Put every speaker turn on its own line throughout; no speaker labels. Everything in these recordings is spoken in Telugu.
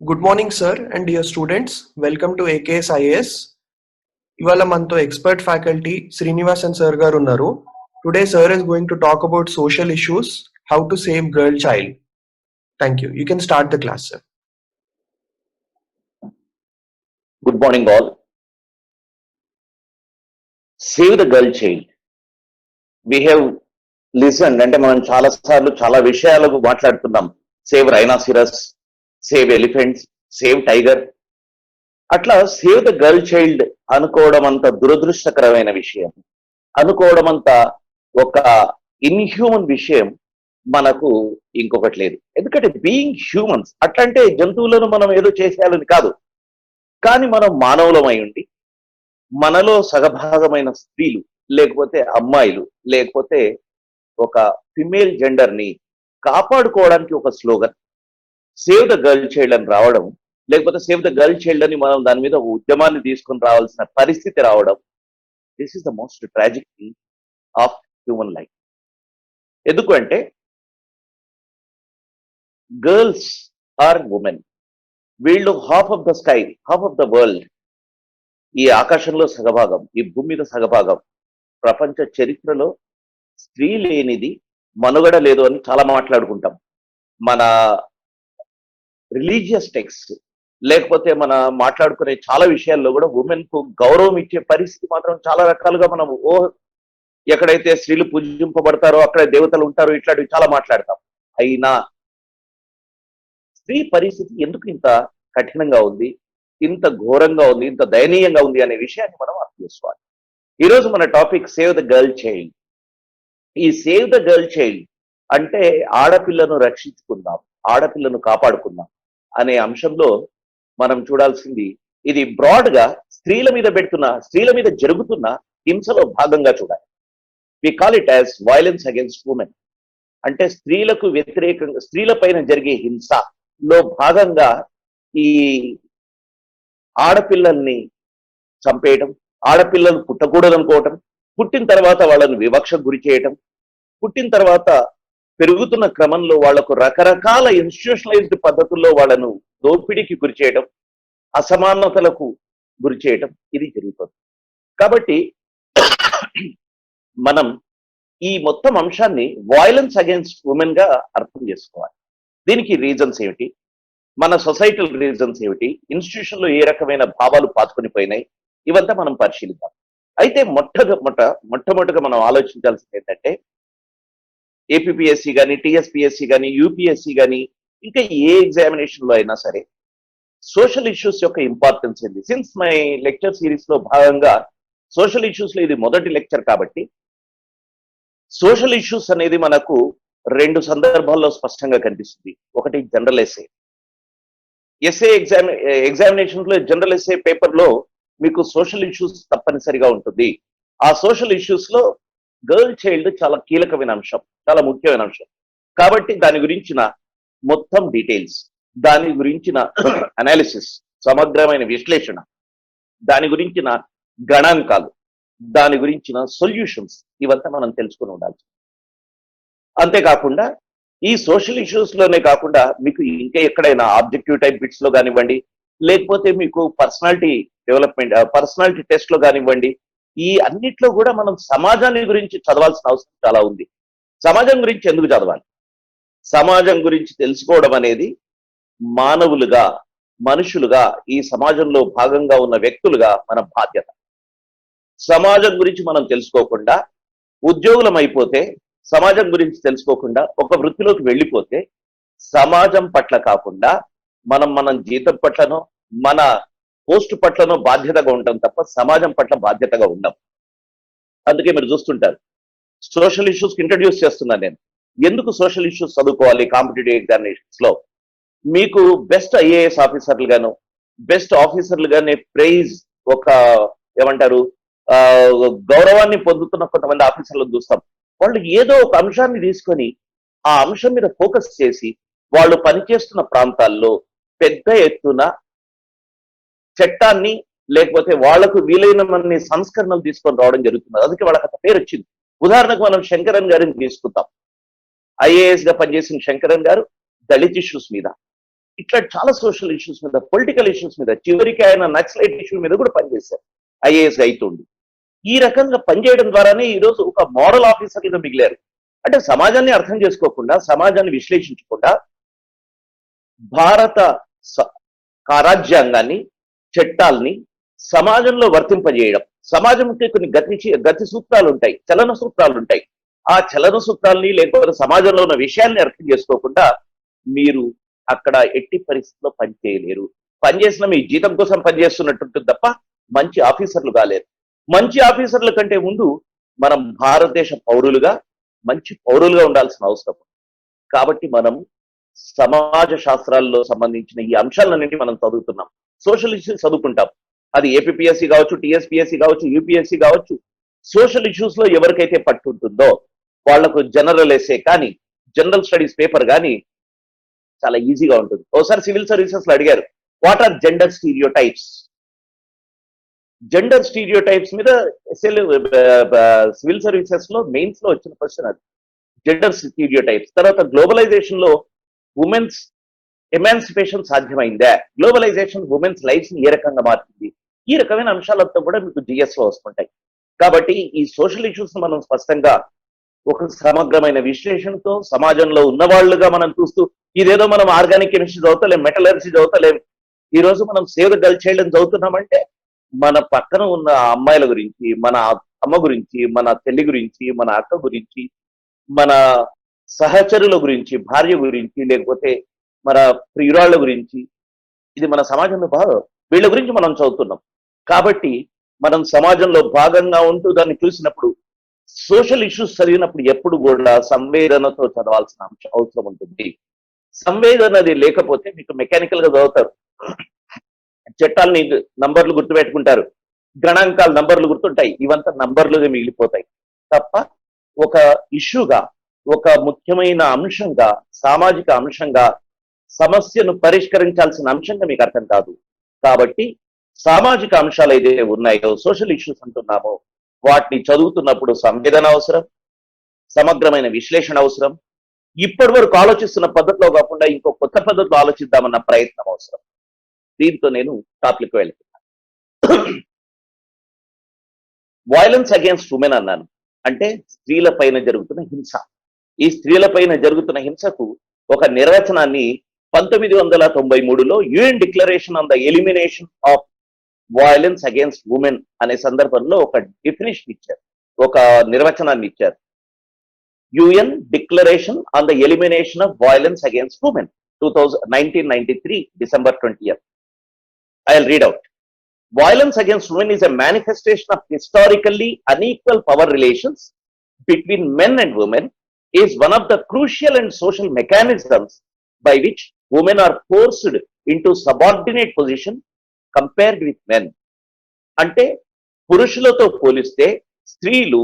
Good morning, sir, and dear students. Welcome to AKS IAS. ఇవాళ మనతో ఎక్స్పర్ట్ ఫ్యాకల్టీ శ్రీనివాసన్ సార్ గారు ఉన్నారు. Today sir is going to talk about social issues, how to save girl child. Thank you. You can start the class, sir.
Good morning, all. Save the girl child. We have listened అంటే మనం చాలా సార్లు చాలా విషయాలకు మాట్లాడుతున్నాం. Save rhinoceros, save elephants, save tiger. అట్లా సేవ్ ద గర్ల్ చైల్డ్ అనుకోవడం అంత దురదృష్టకరమైన విషయం, అనుకోవడం అంత ఒక ఇన్హ్యూమన్ విషయం మనకు ఇంకొకటి లేదు. ఎందుకంటే బీయింగ్ హ్యూమన్స్ అట్లంటే జంతువులను మనం ఏదో చేసేయాలని కాదు, కానీ మనం మానవులమై ఉండి మనలో సగభాగమైన స్త్రీలు లేకపోతే అమ్మాయిలు లేకపోతే ఒక ఫిమేల్ జెండర్ ని కాపాడుకోవడానికి ఒక slogan save the girl child అని రావడం, లేకపోతే సేవ్ ద గర్ల్ చైల్డ్ అని మనం దాని మీద ఉద్యమాన్ని తీసుకొని రావాల్సిన పరిస్థితి రావడం, this is the most tragic thing of human life. ఎందుకు అంటే గర్ల్స్ ఆర్ ఉమెన్, వీళ్ళు half of the sky, half of the world. ఈ ఆకాశంలో సగభాగం, ఈ భూమి మీద సగభాగం. ప్రపంచ చరిత్రలో స్త్రీ లేనిది మనుగడ లేదు అని చాలా మాట్లాడుకుంటాం. మన రిలీజియస్ టెక్స్ట్ లేకపోతే మన మాట్లాడుకునే చాలా విషయాల్లో కూడా ఉమెన్ కు గౌరవం ఇచ్చే పరిస్థితి మాత్రం చాలా రకాలుగా మనం ఎక్కడైతే స్త్రీలు పూజింపబడతారో అక్కడ దేవతలు ఉంటారో ఇట్లాంటివి చాలా మాట్లాడతాం. అయినా స్త్రీ పరిస్థితి ఎందుకు ఇంత కఠినంగా ఉంది, ఇంత ఘోరంగా ఉంది, ఇంత దయనీయంగా ఉంది అనే విషయాన్ని మనం అర్థం చేసుకోవాలి. ఈరోజు మన topic save the girl child. ఈ సేవ్ ద గర్ల్ చైల్డ్ అంటే ఆడపిల్లను రక్షించుకుందాం, ఆడపిల్లను కాపాడుకుందాం అనే అంశంలో మనం చూడాల్సింది ఇది బ్రాడ్ గా స్త్రీల మీద జరుగుతున్న హింసలో భాగంగా చూడాలి. We call it as violence against women. అంటే స్త్రీలకు వ్యతిరేకంగా స్త్రీల పైన జరిగే హింసలో భాగంగా ఈ ఆడపిల్లల్ని చంపేయటం, ఆడపిల్లలు పుట్టకూడదనుకోవటం, పుట్టిన తర్వాత వాళ్ళను వివక్షకు గురి చేయటం, పుట్టిన తర్వాత పెరుగుతున్న క్రమంలో వాళ్లకు రకరకాల ఇన్స్టిట్యూషనలైజ్డ్ పద్ధతుల్లో వాళ్ళను దోపిడీకి గురి చేయడం, అసమానతలకు గురి చేయటం ఇది జరుగుతుంది. కాబట్టి మనం ఈ మొత్తం అంశాన్ని వైలెన్స్ అగైన్స్ట్ ఉమెన్ గా అర్థం చేసుకోవాలి. దీనికి రీజన్స్ ఏమిటి, మన సొసైటల్ రీజన్స్ ఏమిటి, ఇన్స్టిట్యూషన్ లో ఏ రకమైన భావాలు పాతుకొని పోయినాయి, ఇవంతా మనం పరిశీలిద్దాం. అయితే మొట్టమొదటిగా మనం ఆలోచించాల్సింది ఏంటంటే ఏపీఎస్సి కానీ, టీఎస్పీఎస్సి కానీ, యూపీఎస్సి కానీ, ఇంకా ఏ ఎగ్జామినేషన్ లో అయినా సరే సోషల్ ఇష్యూస్ యొక్క ఇంపార్టెన్స్ ఏంది. సిన్స్ మై లెక్చర్ సిరీస్ లో భాగంగా సోషల్ ఇష్యూస్ లో ఇది మొదటి లెక్చర్ కాబట్టి సోషల్ ఇష్యూస్ అనేది మనకు రెండు సందర్భాల్లో స్పష్టంగా కనిపిస్తుంది. ఒకటి జనరల్ ఎస్ఏ ఎగ్జామినేషన్ లో జనరల్ ఎస్ఏ పేపర్ లో మీకు సోషల్ ఇష్యూస్ తప్పనిసరిగా ఉంటుంది. ఆ సోషల్ ఇష్యూస్ లో గర్ల్ చైల్డ్ చాలా కీలకమైన అంశం, చాలా ముఖ్యమైన అంశం. కాబట్టి దాని గురించిన మొత్తం డీటెయిల్స్, దాని గురించిన అనాలిసిస్, సమగ్రమైన విశ్లేషణ, దాని గురించిన గణాంకాలు, దాని గురించిన సొల్యూషన్స్ ఇవంతా మనం తెలుసుకుని ఉండాలి. అంతేకాకుండా ఈ సోషల్ ఇష్యూస్ లోనే కాకుండా మీకు ఇంకా ఎక్కడైనా ఆబ్జెక్టివ్ టైప్ బిట్స్ లో కానివ్వండి, లేకపోతే మీకు పర్సనాలిటీ డెవలప్మెంట్, పర్సనాలిటీ టెస్ట్ లో కానివ్వండి, ఈ అన్నిట్లో కూడా మనం సమాజాన్ని గురించి చదవాల్సిన అవసరం చాలా ఉంది. సమాజం గురించి ఎందుకు చదవాలి? సమాజం గురించి తెలుసుకోవడం అనేది మానవులుగా, మనుషులుగా, ఈ సమాజంలో భాగంగా ఉన్న వ్యక్తులుగా మన బాధ్యత. సమాజం గురించి మనం తెలుసుకోకుండా ఉద్యోగులం అయిపోతే, సమాజం గురించి తెలుసుకోకుండా ఒక వృత్తిలోకి వెళ్ళిపోతే సమాజం పట్ల కాకుండా మనం జీతం పట్లనో మన పోస్ట్ పట్లనో బాధ్యతగా ఉంటాం తప్ప సమాజం పట్ల బాధ్యతగా ఉండం. అందుకే మీరు చూస్తుంటారు సోషల్ ఇష్యూస్ ఇంట్రడ్యూస్ చేస్తున్నాను నేను. ఎందుకు సోషల్ ఇష్యూస్ చదువుకోవాలి కాంపిటేటివ్ ఎగ్జామినేషన్స్ లో? మీకు బెస్ట్ ఐఏఎస్ ఆఫీసర్లు గాను, బెస్ట్ ఆఫీసర్లు గానే ప్రైజ్, ఒక ఏమంటారు గౌరవాన్ని పొందుతున్న కొంతమంది ఆఫీసర్లను చూస్తాం. వాళ్ళు ఏదో ఒక అంశాన్ని తీసుకొని ఆ అంశం మీద ఫోకస్ చేసి వాళ్ళు పనిచేస్తున్న ప్రాంతాల్లో పెద్ద ఎత్తున చట్టాన్ని లేకపోతే వాళ్లకు వీలైనన్ని సంస్కరణలు తీసుకొని రావడం జరుగుతుంది. అందుకే వాళ్ళకి అంత పేరు వచ్చింది. ఉదాహరణకు మనం శంకరన్ గారిని తీసుకుంటాం. ఐఏఎస్ గా పనిచేసిన శంకరన్ గారు దళిత్ ఇష్యూస్ మీద ఇట్లా చాలా సోషల్ ఇష్యూస్ మీద, పొలిటికల్ ఇష్యూస్ మీద, చివరికి ఆయన నక్సలైట్ ఇష్యూ మీద కూడా పనిచేశారు ఐఏఎస్ అయితుండి. ఈ రకంగా పనిచేయడం ద్వారానే ఈరోజు ఒక మోడల్ ఆఫీసర్లుగా మిగిలారు. అంటే సమాజాన్ని అర్థం చేసుకోకుండా, సమాజాన్ని విశ్లేషించకుండా భారత రాజ్యాంగాన్ని, చట్టాల్ని సమాజంలో వర్తింపజేయడం. సమాజంకి కొన్ని గతి సూత్రాలు ఉంటాయి, చలన సూత్రాలు ఉంటాయి. ఆ చలన సూత్రాల్ని లేకపోతే సమాజంలో ఉన్న విషయాల్ని అర్థం చేసుకోకుండా మీరు అక్కడ ఎట్టి పరిస్థితుల్లో పనిచేయలేరు. పనిచేసిన మీ జీతం కోసం పనిచేస్తున్నట్టుంటుంది తప్ప మంచి ఆఫీసర్లు కాలేరు. మంచి ఆఫీసర్ల కంటే ముందు మనం భారతదేశ పౌరులుగా, మంచి పౌరులుగా ఉండాల్సిన అవసరం. కాబట్టి మనం సమాజ శాస్త్రాల్లో సంబంధించిన ఈ అంశాలన్నింటి మనం చదువుతున్నాం. సోషల్ ఇష్యూస్ చదువుకుంటాం. అది ఏపీఎస్సి కావచ్చు, టీఎస్పీఎస్సి కావచ్చు, యూపీఎస్సి కావచ్చు. సోషల్ ఇష్యూస్ లో ఎవరికైతే పట్టుంటుందో వాళ్లకు జనరల్ ఎస్సే కానీ, జనరల్ స్టడీస్ పేపర్ కానీ చాలా ఈజీగా ఉంటుంది. ఒకసారి సివిల్ సర్వీసెస్ లో అడిగారు, what are gender stereotypes? Gender stereotypes మీద సివిల్ సర్వీసెస్ లో మెయిన్స్ లో వచ్చిన క్వశ్చన్ అది, జెండర్ స్టీరియోటైప్స్. తర్వాత గ్లోబలైజేషన్ లో ఉమెన్స్ ఎమాన్సిపేషన్ సాధ్యమైందా, గ్లోబలైజేషన్ ఉమెన్స్ లైఫ్స్ ని ఏ రకంగా మార్చింది, ఈ రకమైన అంశాలతో కూడా మీకు జిఎస్ లో వస్తుంటాయి. కాబట్టి ఈ సోషల్ ఇష్యూస్ మనం స్పష్టంగా ఒక సమగ్రమైన విశ్లేషణతో సమాజంలో ఉన్నవాళ్లుగా మనం చూస్తూ, ఇదేదో మనం ఆర్గానిక్ కెమిస్ట్రీ చదువుతలేం, మెటలర్జీ చదువుతలేం, ఈ రోజు మనం సేవ్ ద గర్ల్ చైల్డ్ అని చదువుతున్నామంటే మన పక్కన ఉన్న అమ్మాయిల గురించి, మన అమ్మ గురించి, మన చెల్లి గురించి, మన అక్క గురించి, మన సహచరుల గురించి, భార్య గురించి, లేకపోతే మన ప్రియురాళ్ల గురించి, ఇది మన సమాజంలో భాగం. వీళ్ళ గురించి మనం చదువుతున్నాం. కాబట్టి మనం సమాజంలో భాగంగా ఉంటూ దాన్ని చూసినప్పుడు, సోషల్ ఇష్యూస్ చదివినప్పుడు ఎప్పుడు కూడా సంవేదనతో చదవాల్సిన అవసరం ఉంటుంది. సంవేదనది లేకపోతే మీకు మెకానికల్ గా చదువుతారు, చట్టాలని నంబర్లు గుర్తుపెట్టుకుంటారు, గణాంకాలు నంబర్లు గుర్తుంటాయి, ఇవంతా నంబర్లుగా మిగిలిపోతాయి తప్ప ఒక ఇష్యూగా, ఒక ముఖ్యమైన అంశంగా, సామాజిక అంశంగా, సమస్యను పరిష్కరించాల్సిన అంశంగా మీకు అర్థం కాదు. కాబట్టి సామాజిక అంశాలు ఏదైతే ఉన్నాయో, సోషల్ ఇష్యూస్ అంటున్నామో, వాటిని చదువుతున్నప్పుడు సంవేదన అవసరం, సమగ్రమైన విశ్లేషణ అవసరం, ఇప్పటి వరకు ఆలోచిస్తున్న పద్ధతిలో కాకుండా ఇంకో కొత్త పద్ధతిలో ఆలోచిద్దామన్న ప్రయత్నం అవసరం. దీంతో నేను టాపిక్ వెళ్తున్నాను. వయలెన్స్ అగేన్స్ట్ ఉమెన్ అన్నాను అంటే స్త్రీల పైన జరుగుతున్న హింస. ఈ స్త్రీల పైన జరుగుతున్న హింసకు ఒక నిర్వచనాన్ని 1993లో UN declaration on the elimination of violence against women అనే సందర్భంలో ఒక డెఫినేషన్ ఇచ్చారు, ఒక నిర్వచనాన్ని ఇచ్చారు. UN declaration on the elimination of violence against women 1993 December 20th. I'll read out. Violence against women is a manifestation of historically unequal power relations between men and women, is one of the crucial and social mechanisms by which women are forced into subordinate position compared with men. అంటే పురుషులతో పోలిస్తే స్త్రీలు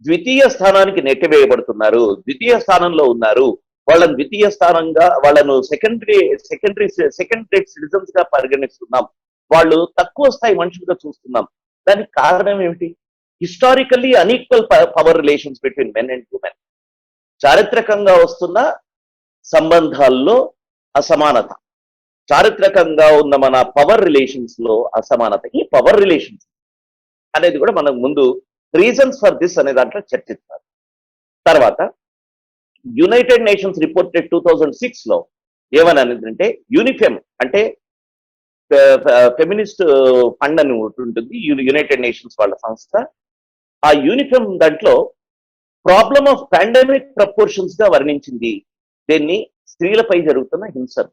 ద్వితీయ స్థానానికి నెట్టివేయబడుతున్నారు, ద్వితీయ స్థానంలో ఉన్నారు. వాళ్ళని ద్వితీయ స్థానంగా, వాళ్ళను సెకండ్ రేట్ సిటిజన్స్ గా పరిగణిస్తున్నాం, వాళ్ళు తక్కువ స్థాయి మనుషులుగా చూస్తున్నాం. దానికి కారణం ఏమిటి? Historically unequal power relations between men and women. చారిత్రకంగా వస్తున్న సంబంధాల్లో అసమానత, చారిత్రకంగా ఉన్న మన పవర్ రిలేషన్స్ లో అసమానత. ఈ పవర్ రిలేషన్స్ అనేది కూడా మనం ముందు రీజన్స్ ఫర్ దిస్ అనే దాంట్లో చర్చిస్తారు. తర్వాత యునైటెడ్ నేషన్స్ రిపోర్టెడ్ 2006లో ఏమని అంటే, యూనిఫెమ్ అంటే ఫెమినిస్ట్ ఫండ్ అని ఉంటుంది, యునైటెడ్ నేషన్స్ వాళ్ళ సంస్థ. ఆ యూనిఫెమ్ దాంట్లో ప్రాబ్లమ్ ఆఫ్ పాండమిక్ ప్రపోర్షన్స్ గా వర్ణించింది దీన్ని, స్త్రీలపై జరుగుతున్న హింసను.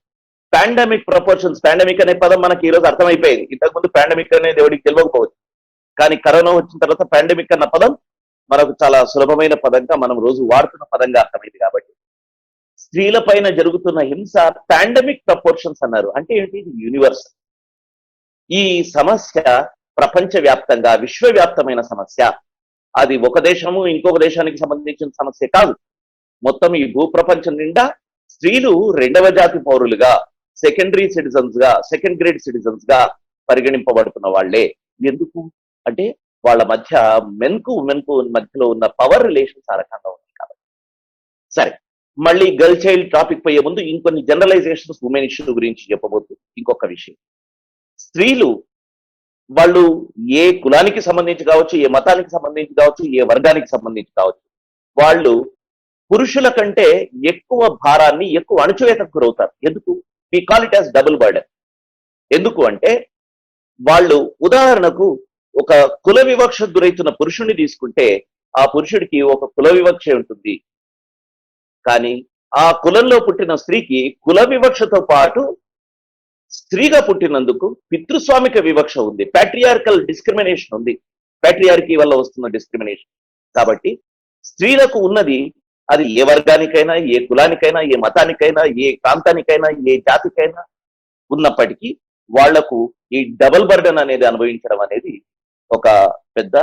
పాండమిక్ ప్రపోర్షన్స్, పాండమిక్ అనే పదం మనకి ఈరోజు అర్థమైపోయింది. ఇంతకుముందు పాండమిక్ అనేది ఎవరికి తెలియకపోవచ్చు, కానీ కరోనా వచ్చిన తర్వాత పాండమిక్ అన్న పదం మనకు చాలా సులభమైన పదంగా, మనం రోజు వాడుతున్న పదంగా అర్థమైంది. కాబట్టి స్త్రీల పైన జరుగుతున్న హింస పాండమిక్ ప్రపోర్షన్స్ అన్నారు. అంటే ఏంటి? ఇది యూనివర్సల్. ఈ సమస్య ప్రపంచవ్యాప్తంగా, విశ్వవ్యాప్తమైన సమస్య. అది ఒక దేశము ఇంకొక దేశానికి సంబంధించిన సమస్య కాదు. మొత్తం ఈ భూప్రపంచం నిండా స్త్రీలు రెండవ జాతి పౌరులుగా, సెకండరీ సిటిజన్స్ గా, సెకండ్ గ్రేడ్ సిటిజన్స్ గా పరిగణింపబడుతున్న వాళ్లే. ఎందుకు అంటే వాళ్ళ మధ్య మెన్ కు ఉమెన్ కు మధ్యలో ఉన్న పవర్ రిలేషన్స్ ఆ రకంగా ఉన్నాయి కాబట్టి. సరే, మళ్ళీ గర్ల్ చైల్డ్ టాపిక్ పోయే ముందు ఇంకొన్ని జనరలైజేషన్స్ ఉమెన్ ఇష్యూ గురించి చెప్పబోతు ఇంకొక విషయం. స్త్రీలు వాళ్ళు ఏ కులానికి సంబంధించి కావచ్చు, ఏ మతానికి సంబంధించి కావచ్చు, ఏ వర్గానికి సంబంధించి కావచ్చు, వాళ్ళు పురుషుల కంటే ఎక్కువ భారాన్ని, ఎక్కువ అణచివేతకు గురవుతారు. ఎందుకు? We call it as double burden. ఎందుకు అంటే వాళ్ళు ఉదాహరణకు ఒక కుల వివక్ష గురైతున్న పురుషుడిని తీసుకుంటే ఆ పురుషుడికి ఒక కుల వివక్ష ఉంటుంది, కానీ ఆ కులంలో పుట్టిన స్త్రీకి కుల వివక్షతో పాటు స్త్రీగా పుట్టినందుకు పితృస్వామిక వివక్ష ఉంది, ప్యాట్రియార్కల్ డిస్క్రిమినేషన్ ఉంది, ప్యాట్రియార్కీ వల్ల వస్తున్న డిస్క్రిమినేషన్. కాబట్టి స్త్రీలకు ఉన్నది అది ఏ వర్గానికైనా, ఏ కులానికైనా, ఏ మతానికైనా, ఏ ప్రాంతానికైనా, ఏ జాతికైనా ఉన్నప్పటికీ వాళ్లకు ఈ డబుల్ బర్డన్ అనేది అనుభవించడం అనేది ఒక పెద్ద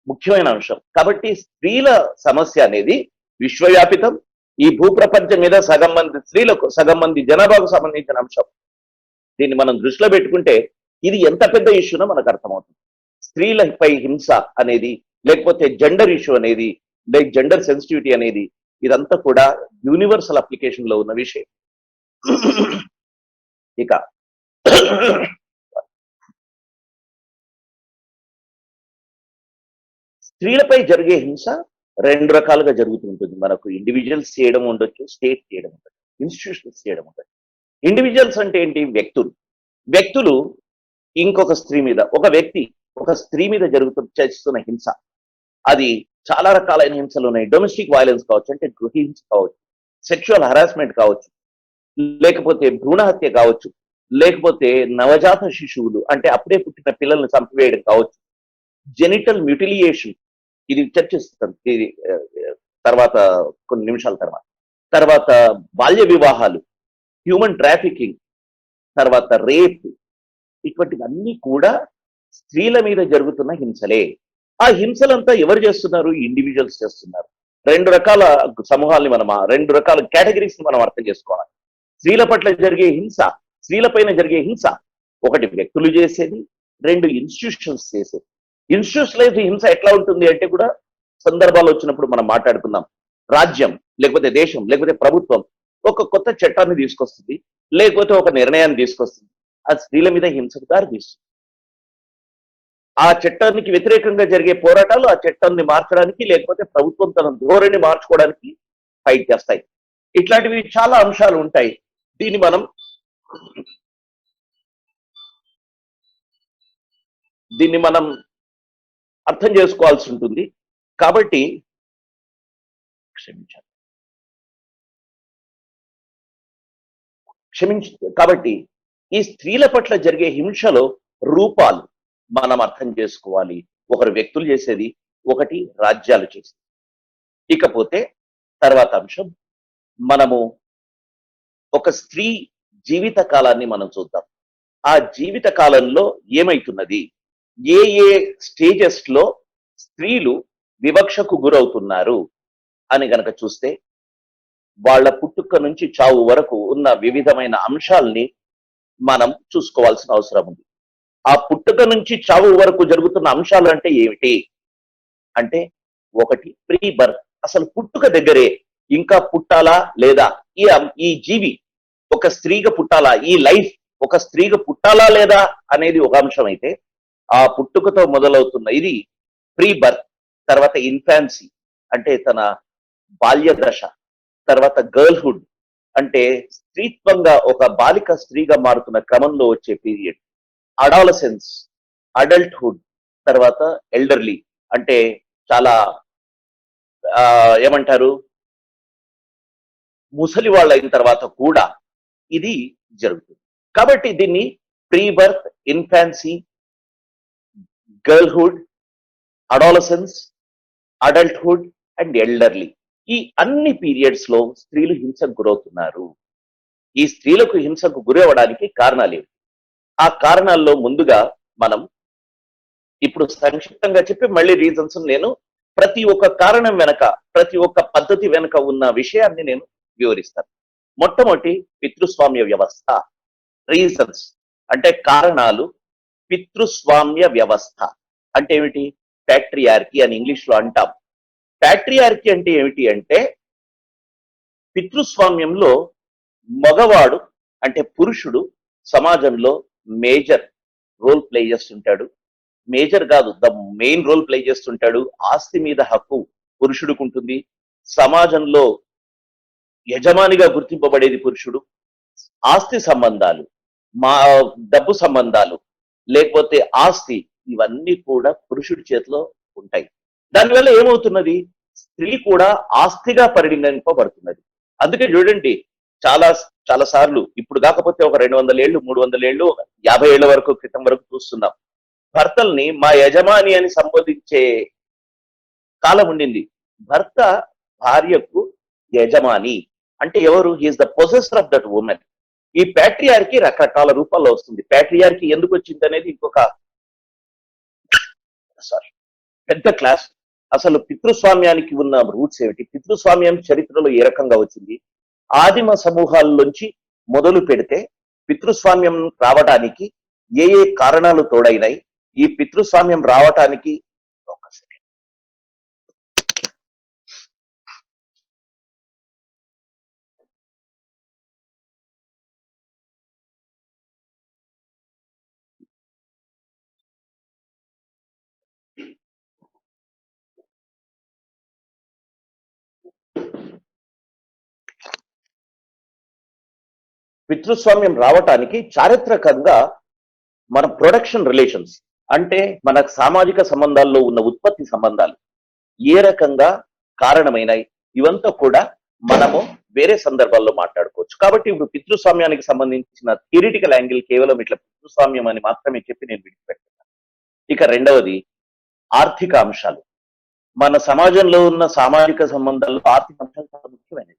ముఖ్యమైన అంశం. కాబట్టి స్త్రీల సమస్య అనేది విశ్వవ్యాపితం. ఈ భూప్రపంచం మీద సగం మంది స్త్రీలకు, సగం మంది జనాభాకు సంబంధించిన అంశం. దీన్ని మనం దృష్టిలో పెట్టుకుంటే ఇది ఎంత పెద్ద ఇష్యూనో మనకు అర్థమవుతుంది. స్త్రీలపై హింస అనేది, లేకపోతే జెండర్ ఇష్యూ అనేది, లైక్ జెండర్ సెన్సిటివిటీ అనేది, ఇదంతా కూడా యూనివర్సల్ అప్లికేషన్ లో ఉన్న విషయం. ఇక స్త్రీలపై జరిగే హింస రెండు రకాలుగా జరుగుతూ ఉంటుంది. మనకు ఇండివిజువల్స్ చేయడం ఉండొచ్చు, స్టేట్ చేయడం ఉండొచ్చు, ఇన్స్టిట్యూషన్స్ చేయడం ఉండొచ్చు. ఇండివిజువల్స్ అంటే ఏంటి? వ్యక్తులు ఇంకొక స్త్రీ మీద, ఒక వ్యక్తి ఒక స్త్రీ మీద చేస్తున్న హింస, అది చాలా రకాలైన హింసలు ఉన్నాయి. డొమెస్టిక్ వైలెన్స్ కావచ్చు, అంటే గృహహింస కావచ్చు, సెక్షువల్ హరాస్మెంట్ కావచ్చు, లేకపోతే భ్రూణ హత్య కావచ్చు, లేకపోతే నవజాత శిశువులు అంటే అప్పుడే పుట్టిన పిల్లల్ని చంపివేయడం కావచ్చు, జెనిటల్ మ్యూటిలియేషన్, ఇది చర్చిస్తాం ఇది తర్వాత కొన్ని నిమిషాల తర్వాత బాల్య వివాహాలు, హ్యూమన్ ట్రాఫికింగ్, తర్వాత రేప్, ఇటువంటివన్నీ కూడా స్త్రీల మీద జరుగుతున్న హింసలే. ఆ హింసలంతా ఎవరు చేస్తున్నారు? ఇండివిజువల్స్ చేస్తున్నారు. రెండు రకాల సమూహాల్ని మనం, రెండు రకాల కేటగిరీస్ మనం అర్థం చేసుకోవాలి. స్త్రీల పట్ల జరిగే హింస, స్త్రీలపైన జరిగే హింస, ఒకటి వ్యక్తులు చేసేది, రెండు ఇన్స్టిట్యూషన్స్ చేసేది. ఇన్స్టిట్యూషనలైజ్ హింస ఎట్లా ఉంటుంది అంటే కూడా సందర్భాలు వచ్చినప్పుడు మనం మాట్లాడుకుందాం. రాజ్యం లేకపోతే దేశం లేకపోతే ప్రభుత్వం ఒక కొత్త చట్టాన్ని తీసుకొస్తుంది, లేకపోతే ఒక నిర్ణయాన్ని తీసుకొస్తుంది, అది స్త్రీల మీద హింసకు దారితీస్తుంది. ఆ చట్టానికి వ్యతిరేకంగా జరిగే పోరాటాలు ఆ చట్టాన్ని మార్చడానికి, లేకపోతే ప్రభుత్వం తన ధోరణి మార్చుకోవడానికి ఫైట్ చేస్తాయి. ఇట్లాంటివి చాలా అంశాలు ఉంటాయి. దీన్ని మనం అర్థం చేసుకోవాల్సి ఉంటుంది. కాబట్టి కాబట్టి ఈ స్త్రీల పట్ల జరిగే హింసలో రూపాలు మనం అర్థం చేసుకోవాలి. ఒకరు వ్యక్తులు చేసేది, ఒకటి రాజ్యాలు చేసేది. ఇకపోతే తర్వాత అంశం, మనము ఒక స్త్రీ జీవిత కాలాన్ని మనం చూద్దాం. ఆ జీవిత కాలంలో ఏమైతున్నది, ఏ ఏ స్టేజెస్ లో స్త్రీలు వివక్షకు గురవుతున్నారు అని గనక చూస్తే, వాళ్ళ పుట్టుక నుంచి చావు వరకు ఉన్న వివిధమైన అంశాలని మనం చూసుకోవాల్సిన అవసరం ఉంది. ఆ పుట్టుక నుంచి చావు వరకు జరుగుతున్న అంశాలు అంటే ఏమిటి అంటే, ఒకటి ప్రీ బర్త్, అసలు పుట్టుక దగ్గరే ఇంకా పుట్టాలా లేదా, ఈ జీవి ఒక స్త్రీగా పుట్టాలా, ఈ లైఫ్ ఒక స్త్రీగా పుట్టాలా లేదా అనేది ఒక అంశం అయితే, ఆ పుట్టుకతో మొదలవుతున్న ఇది ప్రీ బర్త్. తర్వాత ఇన్ఫాన్సీ అంటే తన బాల్య దశ, తర్వాత గర్ల్హుడ్ అంటే స్త్రీత్వంగా ఒక బాలిక స్త్రీగా మారుతున్న క్రమంలో వచ్చే పీరియడ్, అడాలసెన్స్, అడల్ట్హుడ్, తర్వాత ఎల్డర్లీ అంటే చాలా ఏమంటారు ముసలి వాళ్ళు అయిన తర్వాత కూడా ఇది జరుగుతుంది. కాబట్టి దీన్ని pre birth, infancy, girlhood, adolescence, adulthood and elderly, ఈ అన్ని పీరియడ్స్ లో స్త్రీలు హింసకు గురవుతున్నారు. ఈ స్త్రీలకు హింసకు గురవడానికి కారణాలు, ఆ కారణాల్లో ముందుగా మనం ఇప్పుడు సంక్షిప్తంగా చెప్పి మళ్ళీ రీజన్స్ నేను ప్రతి ఒక్క కారణం వెనక, ప్రతి ఒక్క పద్ధతి వెనక ఉన్న విషయాన్ని నేను వివరిస్తాను. మొట్టమొదటి పితృస్వామ్య వ్యవస్థ. రీజన్స్ అంటే కారణాలు. పితృస్వామ్య వ్యవస్థ అంటే ఏమిటి? ప్యాట్రియార్కీ అని ఇంగ్లీష్ లో అంటాం. ప్యాట్రియార్కీ అంటే ఏమిటి అంటే పితృస్వామ్యంలో మగవాడు అంటే పురుషుడు సమాజంలో మేజర్ రోల్ ప్లే చేస్తుంటాడు. మేజర్ కాదు, ద మెయిన్ రోల్ ప్లే చేస్తుంటాడు. ఆస్తి మీద హక్కు పురుషుడికి ఉంటుంది. సమాజంలో యజమానిగా గుర్తింపబడేది పురుషుడు. ఆస్తి సంబంధాలు, మా డబ్బు సంబంధాలు, లేకపోతే ఆస్తి, ఇవన్నీ కూడా పురుషుడి చేతిలో ఉంటాయి. దానివల్ల ఏమవుతున్నది, స్త్రీ కూడా ఆస్తిగా పరిగణింపబడుతున్నది. అందుకే చూడండి, చాలా చాలా సార్లు, ఇప్పుడు కాకపోతే ఒక 200 ఏళ్ళు 300 ఏళ్ళు 50 ఏళ్ల వరకు క్రితం వరకు చూస్తున్నాం, భర్తల్ని మా యజమాని అని సంబోధించే కాలం ఉండింది. భర్త భార్యకు యజమాని అంటే ఎవరు? He is the possessor of that woman. ఈ ప్యాట్రియార్కి రకరకాల రూపాల్లో వస్తుంది. ప్యాట్రియార్కి ఎందుకు వచ్చింది అనేది ఇంకొక పెద్ద క్లాస్. అసలు పితృస్వామ్యానికి ఉన్న రూట్స్ ఏమిటి, పితృస్వామ్యం చరిత్రలో ఏ రకంగా వచ్చింది, ఆదిమ సమూహాల్లోంచి మొదలు పెడితే పితృస్వామ్యం రావడానికి ఏ ఏ కారణాలు తోడైనాయి, ఈ పితృస్వామ్యం రావటానికి పితృస్వామ్యం రావటానికి చారిత్రకంగా మన ప్రొడక్షన్ రిలేషన్స్ అంటే మన సామాజిక సంబంధాల్లో ఉన్న ఉత్పత్తి సంబంధాలు ఏ రకంగా కారణమైనాయి, ఇవంతా కూడా మనము వేరే సందర్భాల్లో మాట్లాడుకోవచ్చు. కాబట్టి ఇప్పుడు పితృస్వామ్యానికి సంబంధించిన థియరిటికల్ యాంగిల్ కేవలం ఇట్లా పితృస్వామ్యం అని మాత్రమే చెప్పి నేను విడిచిపెడుతున్నాను. ఇక రెండవది ఆర్థిక అంశాలు. మన సమాజంలో ఉన్న సామాజిక సంబంధాల్లో ఆర్థిక అంశాలు చాలా ముఖ్యమైనవి.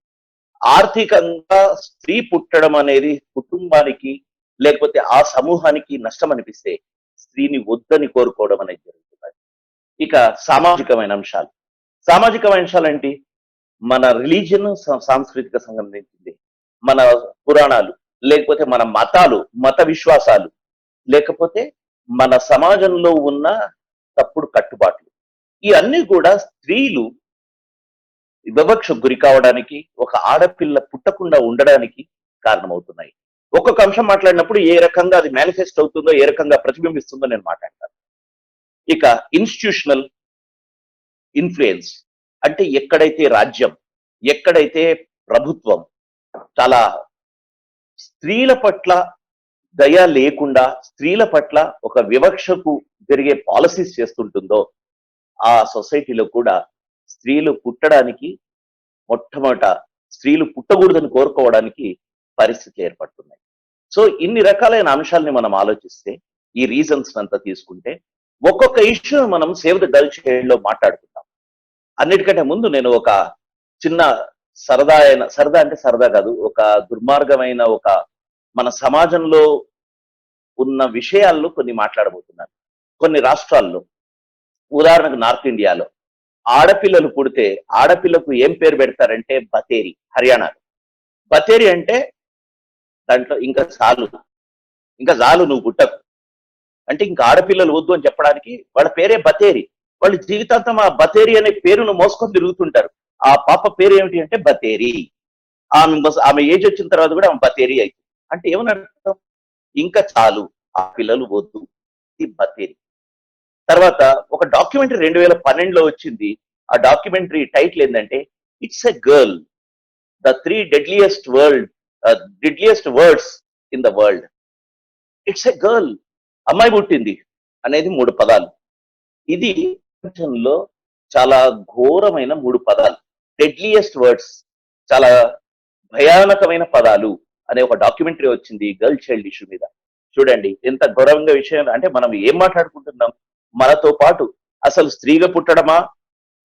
ఆర్థికంగా స్త్రీ పుట్టడం అనేది కుటుంబానికి లేకపోతే ఆ సమూహానికి నష్టం అనిపిస్తే స్త్రీని వద్దని కోరుకోవడం అనేది జరుగుతుంది. ఇక సామాజికమైన అంశాలు. సామాజికమైన అంశాలు ఏంటి? మన రిలీజియన్ సాంస్కృతిక సంబంధించింది, మన పురాణాలు, లేకపోతే మన మతాలు, మత విశ్వాసాలు, లేకపోతే మన సమాజంలో ఉన్న తప్పుడు కట్టుబాట్లు, ఈ అన్ని కూడా స్త్రీలు వివక్షకు గురి కావడానికి, ఒక ఆడపిల్ల పుట్టకుండా ఉండడానికి కారణమవుతున్నాయి. ఒక్కొక్క అంశం మాట్లాడినప్పుడు ఏ రకంగా అది మేనిఫెస్ట్ అవుతుందో, ఏ రకంగా ప్రతిబింబిస్తుందో నేను మాట్లాడతాను. ఇక ఇన్స్టిట్యూషనల్ ఇన్ఫ్లుయెన్స్ అంటే ఎక్కడైతే రాజ్యం, ఎక్కడైతే ప్రభుత్వం చాలా స్త్రీల పట్ల దయ లేకుండా, స్త్రీల పట్ల ఒక వివక్షకు జరిగే పాలసీస్ చేస్తుంటుందో, ఆ సొసైటీలో కూడా స్త్రీలు పుట్టడానికి మొట్టమొదట స్త్రీలు పుట్టకూడదని కోరుకోవడానికి పరిస్థితి ఏర్పడుతున్నాయి. సో ఇన్ని రకాలైన అంశాలని మనం ఆలోచిస్తే, ఈ రీజన్స్ అంతా తీసుకుంటే, ఒక్కొక్క ఇష్యూ మనం సేవ్ ద గర్ల్ చైల్డ్ లో మాట్లాడుకుంటాం. అన్నిటికంటే ముందు నేను ఒక చిన్న సరదా అంటే సరదా కాదు, ఒక దుర్మార్గమైన ఒక మన సమాజంలో ఉన్న విషయాల్లో కొన్ని మాట్లాడబోతున్నాను. కొన్ని రాష్ట్రాల్లో, ఉదాహరణకు నార్త్ ఇండియాలో ఆడపిల్లలు పుడితే ఆడపిల్లకు ఏం పేరు పెడతారంటే బతేరి. హర్యానాలో బతేరి అంటే దాంట్లో ఇంకా చాలు నువ్వు పుట్టకు అంటే ఇంకా ఆడపిల్లలు వద్దు అని చెప్పడానికి వాళ్ళ పేరే బతేరి. వాళ్ళు జీవితాంతం ఆ బతేరి అనే పేరును మోసుకొని తిరుగుతుంటారు. ఆ పాప పేరు ఏమిటి అంటే బతేరి. ఆమె ఏజ్ వచ్చిన తర్వాత కూడా ఆమె బతేరి అవుతుంది. అంటే ఏమని అర్థం? ఇంకా చాలు, ఆ పిల్లలు వద్దు, ఇది బతేరి. తర్వాత ఒక డాక్యుమెంటరీ 2012లో వచ్చింది. ఆ డాక్యుమెంటరీ టైటిల్ ఏంటంటే it's a girl, the 3 deadliest words in the world. It's a girl, అమ్మాయి పుట్టింది అనేది 3 పదాలు. ఇది ప్రపంచంలో చాలా ఘోరమైన 3 పదాలు. డెడ్లియెస్ట్ వర్డ్స్, చాలా భయానకమైన పదాలు అనే ఒక డాక్యుమెంటరీ వచ్చింది గర్ల్ చైల్డ్ ఇష్యూ మీద. చూడండి ఎంత ఘోరంగా విషయం. అంటే మనం ఏం మాట్లాడుకుంటున్నాం? మనతో పాటు అసలు స్త్రీగా పుట్టడమా,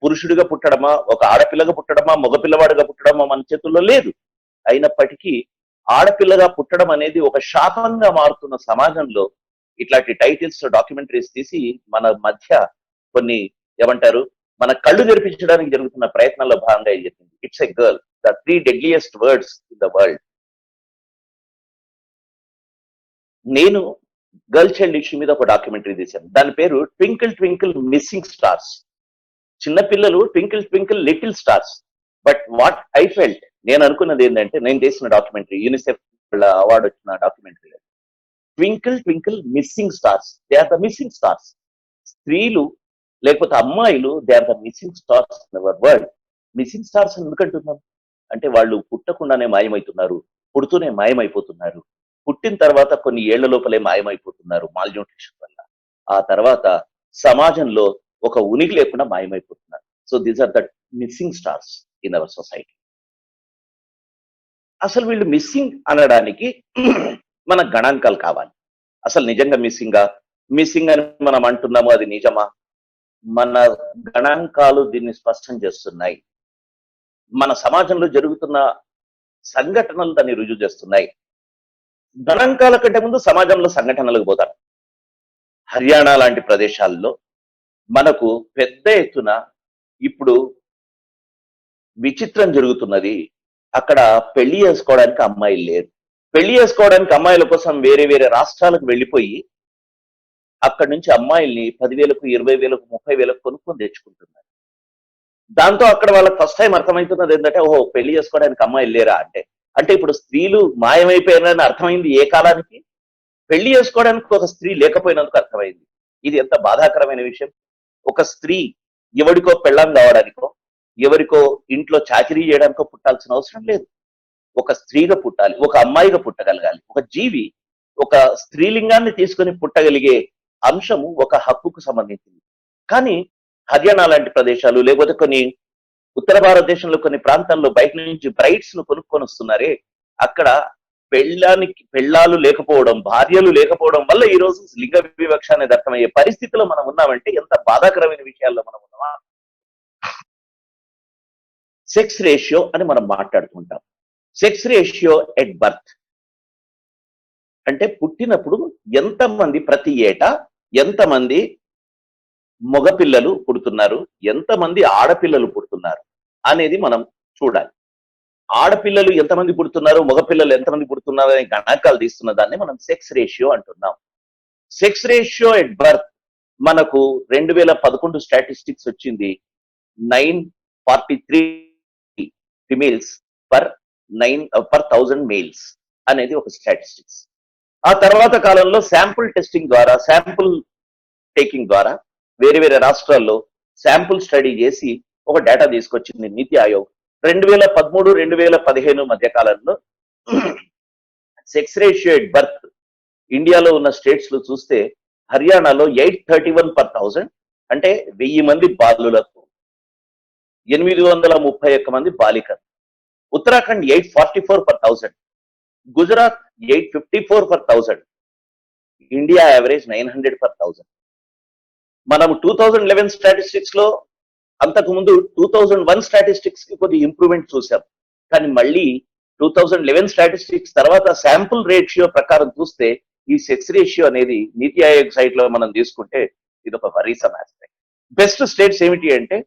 పురుషుడిగా పుట్టడమా, ఒక ఆడపిల్లగా పుట్టడమా, మగపిల్లవాడిగా పుట్టడమా మన చేతుల్లో లేదు. అయినప్పటికీ ఆడపిల్లగా పుట్టడం అనేది ఒక శాపంగా మారుతున్న సమాజంలో ఇట్లాంటి టైటిల్స్ డాక్యుమెంటరీస్ తీసి మన మధ్య కొన్ని ఏమంటారు, మన కళ్ళు తెరిపించడానికి జరుగుతున్న ప్రయత్నాల్లో భాగంగా ఇది చెప్పింది. It's a girl, the 3 deadliest words in the world. నేను గర్ల్ చైల్డ్ ఇష్యూ మీద ఒక డాక్యుమెంటరీ తీశాను. దాని పేరు ట్వింకిల్ ట్వింకిల్ మిస్సింగ్ స్టార్స్. చిన్నపిల్లలు twinkle twinkle little stars, but what I felt, నేను అనుకున్నది ఏంటంటే, నేను చేసిన డాక్యుమెంటరీ, యూనిసెఫ్ అవార్డు వచ్చిన documentary, twinkle twinkle missing stars, they are the missing stars. స్త్రీలు లేకపోతే అమ్మాయిలు, they are the missing stars in our world. Missing stars ఎందుకంటున్నాం అంటే, వాళ్ళు పుట్టకుండానే మాయమవుతున్నారు, పుడుతూనే మాయమైపోతున్నారు, పుట్టిన తర్వాత కొన్ని ఏళ్ల లోపలే మాయమైపోతున్నారు మాల్న్యూట్రిషన్ వల్ల. ఆ తర్వాత సమాజంలో ఒక ఉనికి లేకుండా మాయమైపోతున్నారు. So these are the missing stars in our society. అసలు వీళ్ళు మిస్సింగ్ అనడానికి మన గణాంకాలు కావాలి. అసలు నిజంగా మిస్సింగ్ అని మనం అంటున్నాము, అది నిజమా? మన గణాంకాలు దీన్ని స్పష్టం చేస్తున్నాయి. మన సమాజంలో జరుగుతున్న సంఘటనలు దాన్ని రుజువు చేస్తున్నాయి. గణాంకాల కంటే ముందు సమాజంలో సంఘటనలకు పోతాం. హర్యానా లాంటి ప్రదేశాల్లో మనకు పెద్ద ఎత్తున ఇప్పుడు విచిత్రం జరుగుతున్నది. అక్కడ పెళ్లి చేసుకోవడానికి అమ్మాయిలు లేరు. పెళ్లి చేసుకోవడానికి అమ్మాయిల కోసం వేరే వేరే రాష్ట్రాలకు వెళ్ళిపోయి అక్కడి నుంచి అమ్మాయిల్ని 10,000కు, 20,000కు, 30,000కు కొనుక్కొని తెచ్చుకుంటున్నారు. దాంతో అక్కడ వాళ్ళకి ఫస్ట్ టైం అర్థమవుతున్నది ఏంటంటే, ఓహో పెళ్లి చేసుకోవడానికి అమ్మాయిలు లేరా అంటే ఇప్పుడు స్త్రీలు మాయమైపోయారని అర్థమైంది ఏ కాలానికి? పెళ్లి చేసుకోవడానికి ఒక స్త్రీ లేకపోయినందుకు అర్థమైంది. ఇది ఎంత బాధాకరమైన విషయం. ఒక స్త్రీ ఎవరికో పెళ్ళాం కావడానికో, ఎవరికో ఇంట్లో చాకరీ చేయడానికో పుట్టాల్సిన అవసరం లేదు. ఒక స్త్రీగా పుట్టాలి, ఒక అమ్మాయిగా పుట్టగలగాలి. ఒక జీవి ఒక స్త్రీలింగాన్ని తీసుకొని పుట్టగలిగే అంశము ఒక హక్కుకు సంబంధించింది. కానీ హర్యానా లాంటి ప్రదేశాలు, లేకపోతే కొన్ని ఉత్తర భారతదేశంలో కొన్ని ప్రాంతాల్లో బయట నుంచి బ్రైడ్స్ ను కొనుక్కొని వస్తున్నారే, అక్కడ పెళ్ళాలు లేకపోవడం, భార్యలు లేకపోవడం వల్ల ఈ రోజు లింగ వివక్ష అనేది అర్థమయ్యే పరిస్థితిలో మనం ఉన్నామంటే ఎంత బాధాకరమైన విషయాల్లో మనం ఉన్నామా? సెక్స్ రేషియో అని మనం మాట్లాడుతుంటాం. సెక్స్ రేషియో ఎట్ బర్త్ అంటే పుట్టినప్పుడు ఎంతమంది, ప్రతి ఏటా ఎంతమంది మగపిల్లలు పుడుతున్నారు, ఎంతమంది ఆడపిల్లలు పుడుతున్నారు అనేది మనం చూడాలి. ఆడపిల్లలు ఎంతమంది పుడుతున్నారు, మగపిల్లలు ఎంతమంది పుడుతున్నారు అనే గణాంకాలు తీస్తున్న దాన్ని మనం సెక్స్ రేషియో అంటున్నాం. సెక్స్ రేషియో ఎట్ బర్త్ మనకు 2011 స్టాటిస్టిక్స్ వచ్చింది. 943 ఫిమేల్స్ పర్ 1000 మేల్స్ అనేది ఒక స్టాటిస్టిక్స్. ఆ తర్వాత కాలంలో శాంపుల్ టెస్టింగ్ ద్వారా, శాంపుల్ టేకింగ్ ద్వారా వేరే వేరే రాష్ట్రాల్లో శాంపుల్ స్టడీ చేసి ఒక డేటా తీసుకొచ్చింది నీతి ఆయోగ్. 2013, 2015 మధ్య కాలంలో సెక్స్ రేషియో ఎట్ బర్త్ ఇండియాలో ఉన్న స్టేట్స్ లో చూస్తే హర్యానాలో 831 per 1000, అంటే 1000 మంది బాలులకు 831 మంది బాలికలు. Uttarakhand 844 per 1000, Gujarat 854 per 1000, India average 900 per 1000. మనం 2011 స్టాటిస్టిక్స్ లో అంతకు ముందు 2001 స్టాటిస్టిక్స్ కి కొద్ది ఇంప్రూవ్మెంట్ చూసాం. కానీ మళ్ళీ 2011 స్టాటిస్టిక్స్ తర్వాత శాంపుల్ రేషియో ప్రకారం చూస్తే ఈ సెక్స్ రేషియో అనేది నీతి ఆయోగ్ సైట్ లో మనం తీసుకుంటే ఇది ఒక వరీసమ్ ఆస్పెక్ట్. బెస్ట్ స్టేట్స్ ఏమిటి అంటే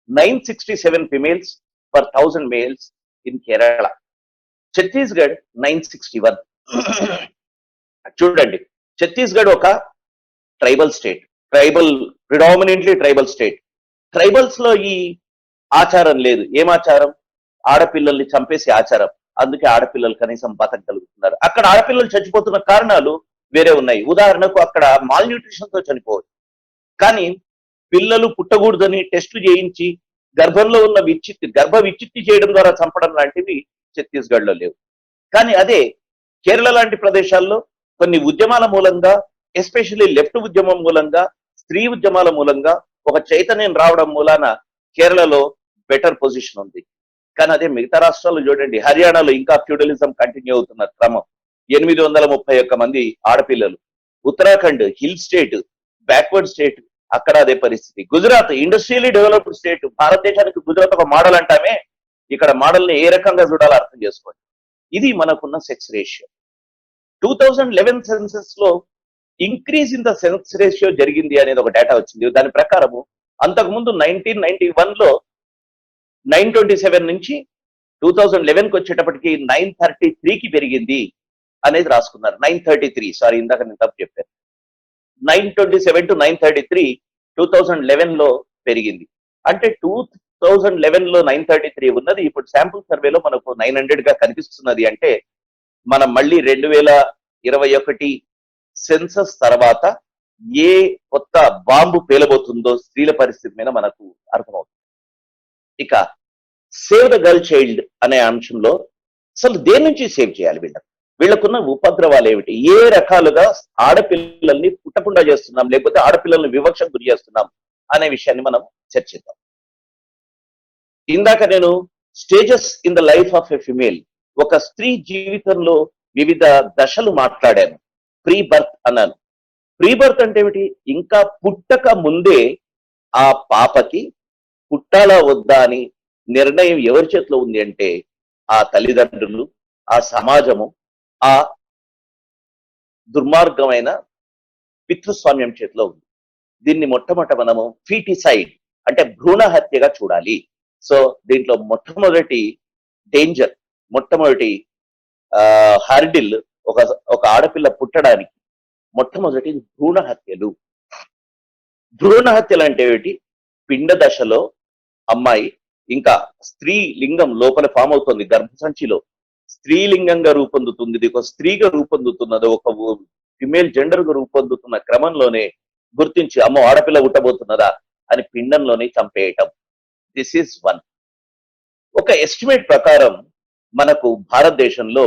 967 females per 1000 males in Kerala, Chhattisgarh 961. చూడండి, ఛత్తీస్గఢ్ ఒక tribal state, predominantly tribal state. Tribals లో ఈ ఆచారం లేదు. ఏం ఆచారం? ఆడపిల్లల్ని చంపేసే ఆచారం. అందుకే ఆడపిల్లలు కనీసం బతకగలుగుతున్నారు. అక్కడ ఆడపిల్లలు చచ్చిపోతున్న కారణాలు వేరే ఉన్నాయి. ఉదాహరణకు అక్కడ మాల్ న్యూట్రిషన్ తో చనిపోవచ్చు. కానీ పిల్లలు పుట్టకూడదని టెస్టులు చేయించి గర్భంలో ఉన్న గర్భ విచ్చిత్తి చేయడం ద్వారా చంపడం లాంటివి ఛత్తీస్గఢ్ లో లేవు. కానీ అదే కేరళ లాంటి ప్రదేశాల్లో కొన్ని ఉద్యమాల మూలంగా, ఎస్పెషల్లీ లెఫ్ట్ ఉద్యమం మూలంగా, స్త్రీ ఉద్యమాల మూలంగా ఒక చైతన్యం రావడం మూలాన కేరళలో బెటర్ పొజిషన్ ఉంది. కానీ అదే మిగతా రాష్ట్రాలు చూడండి, హర్యానాలో ఇంకా ఫ్యూడలిజం కంటిన్యూ అవుతున్న క్రమం, 831 మంది ఆడపిల్లలు. Uttarakhand hill state, backward state, అక్కడ అదే పరిస్థితి. గుజరాత్ ఇండస్ట్రియల్లీ డెవలప్డ్ స్టేట్, భారతదేశానికి గుజరాత్ ఒక మోడల్ అంటామే, ఇక్కడ మోడల్ ని ఏ రకంగా చూడాలో అర్థం చేసుకోండి. ఇది మనకున్న సెక్స్ రేషియో. 2011 సెన్సస్ లో increase in the sex ratio జరిగింది అనేది ఒక డేటా వచ్చింది. దాని ప్రకారము అంతకుముందు 1991 లో 927 నుంచి 2011కి వచ్చేటప్పటికి 933కి పెరిగింది అనేది రాసుకున్నారు. 933, సారీ ఇందాక నేను తప్పు చెప్పాను. 927 to 933 2011 లో పెరిగింది. అంటే 2011 లో 933 ఉన్నది, ఇప్పుడు శాంపుల్ సర్వేలో మనకు 900 గా కనిపిస్తున్నది. అంటే మనం మళ్ళీ 2021 సెన్సస్ తర్వాత ఏ కొత్త బాంబు పేలబోతుందో స్త్రీల పరిస్థితి మీద మనకు అర్థమవుతుంది. ఇక సేవ్ ద గర్ల్ చైల్డ్ అనే అంశంలో అసలు దేని నుంచి సేవ్ చేయాలి వీళ్ళకున్న ఉపద్రవాలు ఏమిటి, ఏ రకాలుగా ఆడపిల్లల్ని పుట్టకుండా చేస్తున్నాం, లేకపోతే ఆడపిల్లల్ని వివక్షకు గురి చేస్తున్నాం అనే విషయాన్ని మనం చర్చిద్దాం. ఇందాక నేను stages in the life of a female, ఒక స్త్రీ జీవితంలో వివిధ దశలు మాట్లాడాను. ప్రీ బర్త్ అన్నాను. ప్రీ బర్త్ అంటే ఏమిటి? ఇంకా పుట్టక ముందే ఆ పాపకి పుట్టాలా వద్దా అని నిర్ణయం ఎవరి చేతిలో ఉంది అంటే ఆ తల్లిదండ్రులు, ఆ సమాజము, ఆ దుర్మార్గమైన పితృస్వామ్యం చేతిలో ఉంది. దీన్ని మొట్టమొదట మనము ఫీటిసైడ్ అంటే భ్రూణ హత్యగా చూడాలి. సో దీంట్లో మొట్టమొదటి డేంజర్, మొట్టమొదటి హార్డిల్ ఒక ఆడపిల్ల పుట్టడానికి మొట్టమొదటి భ్రూణ హత్యలు. భ్రూణ హత్యలు అంటే ఏమిటి? పిండ దశలో అమ్మాయి ఇంకా స్త్రీ లింగం లోపల ఫామ్ అవుతుంది, గర్భసంచిలో స్త్రీలింగంగా రూపొందుతుంది, ఇది ఒక స్త్రీగా రూపొందుతున్నది, ఒక ఫిమేల్ జెండర్ గా రూపొందుతున్న క్రమంలోనే గుర్తించి అమ్మో ఆడపిల్ల పుట్టబోతున్నదా అని పిండంలోనే చంపేయటం. This is one. ఒక ఎస్టిమేట్ ప్రకారం మనకు భారతదేశంలో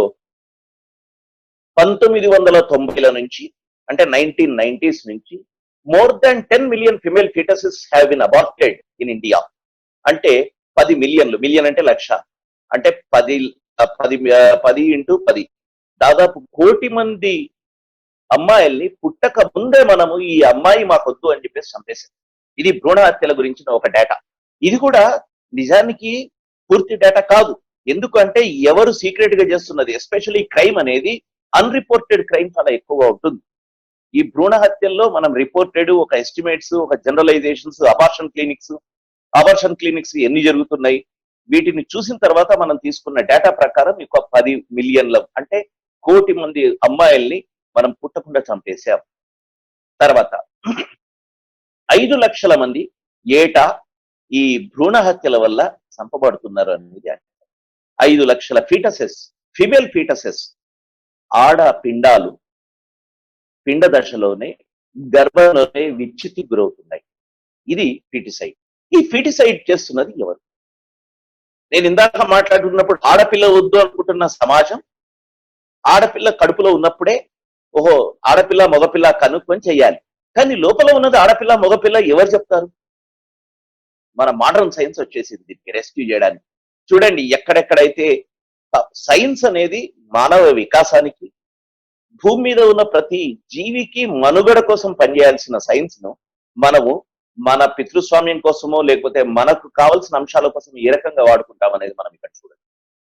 1990ల నుంచి అంటే 1990s నుంచి more than 10 million female fetuses have been aborted in India. అంటే 10 మిలియన్లు, మిలియన్ అంటే లక్ష, అంటే 10 ఇంటూ 10 దాదాపు 1 కోటి మంది అమ్మాయిల్ని పుట్టక ముందే మనము ఈ అమ్మాయి మాకొద్దు అని చెప్పేసి చంపేశాం. ఇది భ్రూణ హత్యల గురించిన ఒక డేటా. ఇది కూడా నిజానికి పూర్తి డేటా కాదు. ఎందుకంటే ఎవరు సీక్రెట్ గా చేస్తున్నది, ఎస్పెషల్లీ క్రైమ్ అనేది అన్రిపోర్టెడ్ క్రైమ్ చాలా ఎక్కువగా ఉంటుంది. ఈ భ్రూణ హత్యల్లో మనం రిపోర్టెడ్ ఒక ఎస్టిమేట్స్, ఒక జనరలైజేషన్స్, అబార్షన్ క్లినిక్స్ ఎన్ని జరుగుతున్నాయి, వీటిని చూసిన తర్వాత మనం తీసుకున్న డేటా ప్రకారం మీకు 10 మిలియన్ల అంటే 1 కోటి మంది అమ్మాయిల్ని మనం పుట్టకుండా చంపేశాం. తర్వాత 5 లక్షల మంది ఏటా ఈ భ్రూణ హత్యల వల్ల చంపబడుతున్నారు అనేది. 5 లక్షల ఫీటసెస్, ఫిమేల్ ఫీటసెస్, ఆడ పిండాలు పిండ దశలోనే గర్భంలోనే విచ్ఛితి గురవుతున్నాయి. ఇది ఫీటిసైడ్. ఈ ఫీటిసైడ్ చేస్తున్నది ఎవరు? నేను ఇందాక మాట్లాడుతున్నప్పుడు ఆడపిల్ల వద్దు అనుకుంటున్న సమాజం, ఆడపిల్ల కడుపులో ఉన్నప్పుడే ఓహో ఆడపిల్ల మగపిల్ల కనుక్కొని చెయ్యాలి. కానీ లోపల ఉన్నది ఆడపిల్ల మగపిల్ల ఎవరు చెప్తారు? మన మోడర్న్ సైన్స్ వచ్చేసింది దీనికి రెస్క్యూ చేయడానికి. చూడండి, ఎక్కడెక్కడైతే సైన్స్ అనేది మానవ వికాసానికి, భూమి మీద ఉన్న ప్రతి జీవికి మనుగడ కోసం పనిచేయాల్సిన సైన్స్ ను మనము మన పితృస్వామ్యం కోసమో లేకపోతే మనకు కావాల్సిన అంశాల కోసం ఏ రకంగా వాడుకుంటాం అనేది మనం ఇక్కడ చూడండి.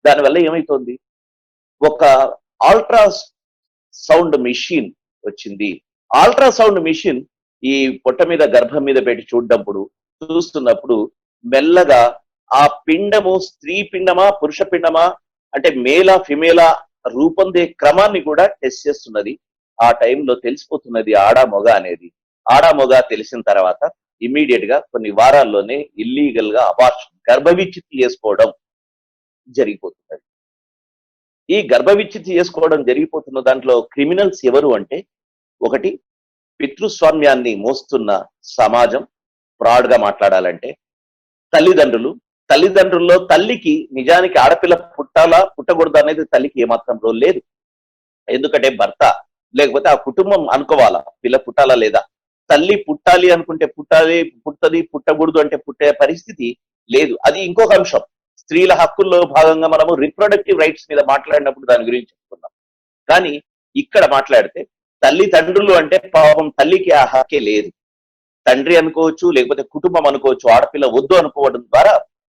దానివల్ల ఏమైతుంది? ఒక అల్ట్రా సౌండ్ మిషన్ వచ్చింది. అల్ట్రాసౌండ్ మిషన్ ఈ పొట్ట మీద గర్భం మీద పెట్టి చూస్తున్నప్పుడు మెల్లగా ఆ పిండము స్త్రీ పిండమా పురుష పిండమా అంటే మేలా ఫిమేలా రూపొందే క్రమాన్ని కూడా టెస్ట్ చేస్తున్నది. ఆ టైంలో తెలిసిపోతున్నది ఆడ మొగ అనేది. ఆడ మొగ తెలిసిన తర్వాత ఇమ్మీడియట్ గా కొన్ని వారాల్లోనే ఇల్లీగల్ గా గర్భవిచ్ఛిత్తి చేసుకోవడం జరిగిపోతున్నది. ఈ గర్భవిచ్ఛిత్తి చేసుకోవడం జరిగిపోతున్న దాంట్లో క్రిమినల్స్ ఎవరు అంటే, ఒకటి పితృస్వామ్యాన్ని మోస్తున్న సమాజం, బ్రాడ్ గా మాట్లాడాలంటే తల్లిదండ్రుల్లో తల్లికి నిజానికి ఆడపిల్ల పుట్టాలా పుట్టకూడదు అనేది తల్లికి ఏమాత్రం రోల్ లేదు. ఎందుకంటే భర్త లేకపోతే ఆ కుటుంబం అనుకోవాలా పిల్ల పుట్టాలా లేదా. తల్లి పుట్టాలి అనుకుంటే పుట్టది, పుట్టకూడదు అంటే పుట్టే పరిస్థితి లేదు. అది ఇంకొక అంశం. స్త్రీల హక్కుల్లో భాగంగా మనము రిప్రొడక్టివ్ రైట్స్ మీద మాట్లాడినప్పుడు దాని గురించి చెప్పుకున్నాం. కానీ ఇక్కడ మాట్లాడితే తల్లిదండ్రులు అంటే పాపం తల్లికి ఆ హక్కే లేదు. తండ్రి అనుకోవచ్చు లేకపోతే కుటుంబం అనుకోవచ్చు, ఆడపిల్ల వద్దు అనుకోవడం ద్వారా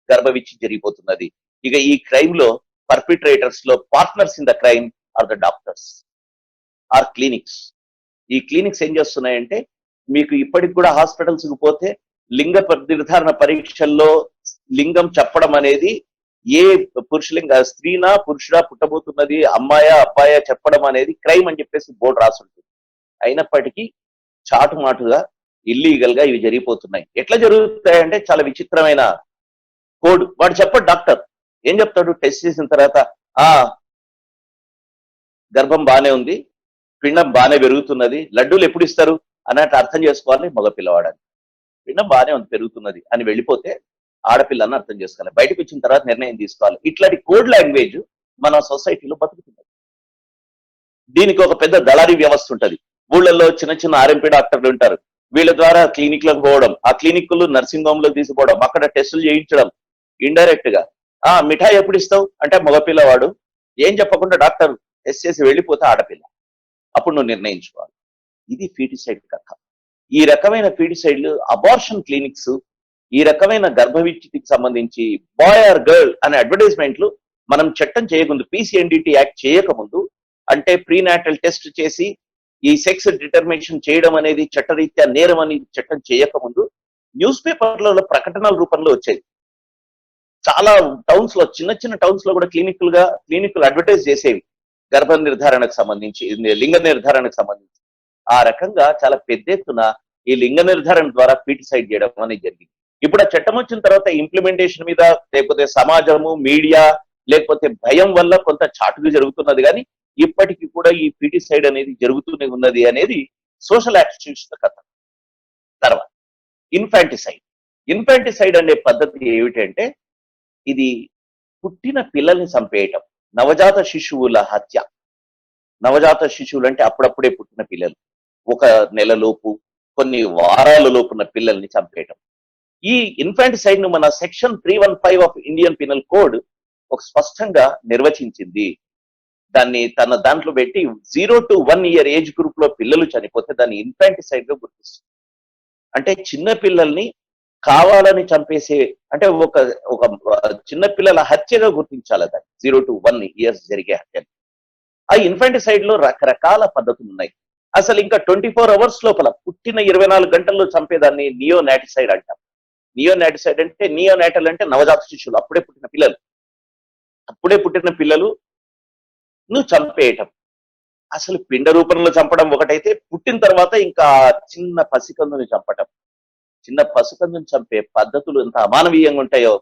గర్భవిచ్ఛి జరిగిపోతున్నది. ఇక ఈ క్రైమ్ లో పర్పిట్రేటర్స్ లో partners in the crime are the doctors or clinics. ఈ క్లినిక్స్ ఏం చేస్తున్నాయంటే, మీకు ఇప్పటికి కూడా హాస్పిటల్స్ కు పోతే లింగ నిర్ధారణ పరీక్షల్లో లింగం చెప్పడం అనేది ఏ స్త్రీనా పురుషుడా పుట్టబోతున్నది అమ్మాయా అబ్బాయా చెప్పడం అనేది క్రైమ్ అని చెప్పేసి బోర్డు రాసుంటుంది. అయినప్పటికీ చాటుమాటుగా ఇల్లీగల్ గా ఇవి జరిగిపోతున్నాయి. ఎట్లా జరుగుతాయంటే చాలా విచిత్రమైన కోడ్ వాడు చెప్పడు. డాక్టర్ ఏం చెప్తాడు? టెస్ట్ చేసిన తర్వాత ఆ గర్భం బానే ఉంది, పిండం బానే పెరుగుతున్నది, లడ్డూలు ఎప్పుడు ఇస్తారు అన్నట్టు అర్థం చేసుకోవాలి మగ పిల్లవాడని. పిండం బానే ఉంది పెరుగుతున్నది అని వెళ్ళిపోతే ఆడపిల్లని అర్థం చేసుకోవాలి. బయటకు వచ్చిన తర్వాత నిర్ణయం తీసుకోవాలి. ఇట్లాంటి కోడ్ లాంగ్వేజ్ మన సొసైటీలో బతుకుతున్నది. దీనికి ఒక పెద్ద దళారీ వ్యవస్థ ఉంటది. ఊళ్ళల్లో చిన్న చిన్న ఆర్ఎంపీ డాక్టర్లు ఉంటారు. వీళ్ళ ద్వారా క్లినిక్లకు పోవడం, ఆ క్లినిక్లు నర్సింగ్ హోమ్ లో తీసుకోవడం, అక్కడ టెస్టులు చేయించడం. ఇండైరెక్ట్ గా మిఠాయి ఎప్పుడు ఇస్తావు అంటే మగపిల్లవాడు ఏం చెప్పకుండా డాక్టర్ టెస్ట్ చేసి వెళ్ళిపోతే ఆడపిల్ల. అప్పుడు నువ్వు నిర్ణయించుకోవాలి. ఇది ఫీటిసైడ్ కథ. ఈ రకమైన ఫీటిసైడ్లు, అబార్షన్ క్లినిక్స్, ఈ రకమైన గర్భవిచ్ఛితికి సంబంధించి బాయ్ ఆర్ గర్ల్ అనే అడ్వర్టైజ్మెంట్లు మనం చట్టం చేయకముందు, పీసీఎన్డిటి యాక్ట్ చేయకముందు, అంటే ప్రీనాటల్ టెస్ట్ చేసి ఈ సెక్స్ డిటర్మినేషన్ చేయడం అనేది చట్టరీత్యా నేరం అని చట్టం చేయకముందు న్యూస్ పేపర్లలో ప్రకటనల రూపంలో వచ్చేది. చాలా టౌన్స్ లో, చిన్న చిన్న టౌన్స్ లో కూడా క్లినిక్లు అడ్వర్టైజ్ చేసేవి గర్భ నిర్ధారణకు సంబంధించి, లింగ నిర్ధారణకు సంబంధించి. ఆ రకంగా చాలా పెద్ద ఎత్తున ఈ లింగ నిర్ధారణ ద్వారా ఫీటిసైడ్ చేయడం అనేది జరిగింది. ఇప్పుడు ఆ చట్టం వచ్చిన తర్వాత ఇంప్లిమెంటేషన్ మీద, లేకపోతే సమాజము, మీడియా, లేకపోతే భయం వల్ల కొంత చాటుగా జరుగుతున్నది. కానీ ఇప్పటికీ కూడా ఈ ఫీటిసైడ్ అనేది జరుగుతూనే ఉన్నది అనేది సోషల్ యాక్టివిస్ట్ కథ. తర్వాత ఇన్ఫాంటిసైడ్. ఇన్ఫాంటిసైడ్ అనే పద్ధతి ఏమిటంటే, ఇది పుట్టిన పిల్లల్ని చంపేయటం, నవజాత శిశువుల హత్య. నవజాత శిశువులు అంటే అప్పుడప్పుడే పుట్టిన పిల్లలు, ఒక నెలలోపు, కొన్ని వారాల లోపున్న పిల్లల్ని చంపేయటం. ఈ ఇన్ఫాంటిసైడ్ ను మన section 315 of Indian penal code ఒక స్పష్టంగా నిర్వచించింది. దాన్ని తన దాంట్లో పెట్టి 0 to 1 year ఏజ్ గ్రూప్ లో పిల్లలు చనిపోతే దాన్ని ఇన్ఫాంటిసైడ్ గా గుర్తిస్తుంది. అంటే చిన్న పిల్లల్ని కావాలని చంపేసే, అంటే ఒక ఒక చిన్న పిల్లల హత్యగా గుర్తించాలి దాన్ని. 0 to 1 years జరిగే హత్య. ఆ ఇన్ఫాంటిసైడ్ లో రకరకాల పద్ధతులు ఉన్నాయి. అసలు ఇంకా 24 hours లోపల, పుట్టిన 24 గంటల్లో చంపేదాన్ని నియోనాటిసైడ్ అంటాం. నియోనాటిసైడ్ అంటే, నియోనాటల్ అంటే నవజాత శిశువులు, అప్పుడే పుట్టిన పిల్లలు నువ్వు చంపేయటం. అసలు పిండ రూపంలో చంపడం ఒకటైతే, పుట్టిన తర్వాత ఇంకా చిన్న పసికందుని చంపటం. చిన్న పసికందుని చంపే పద్ధతులు ఎంత అమానవీయంగా ఉంటాయో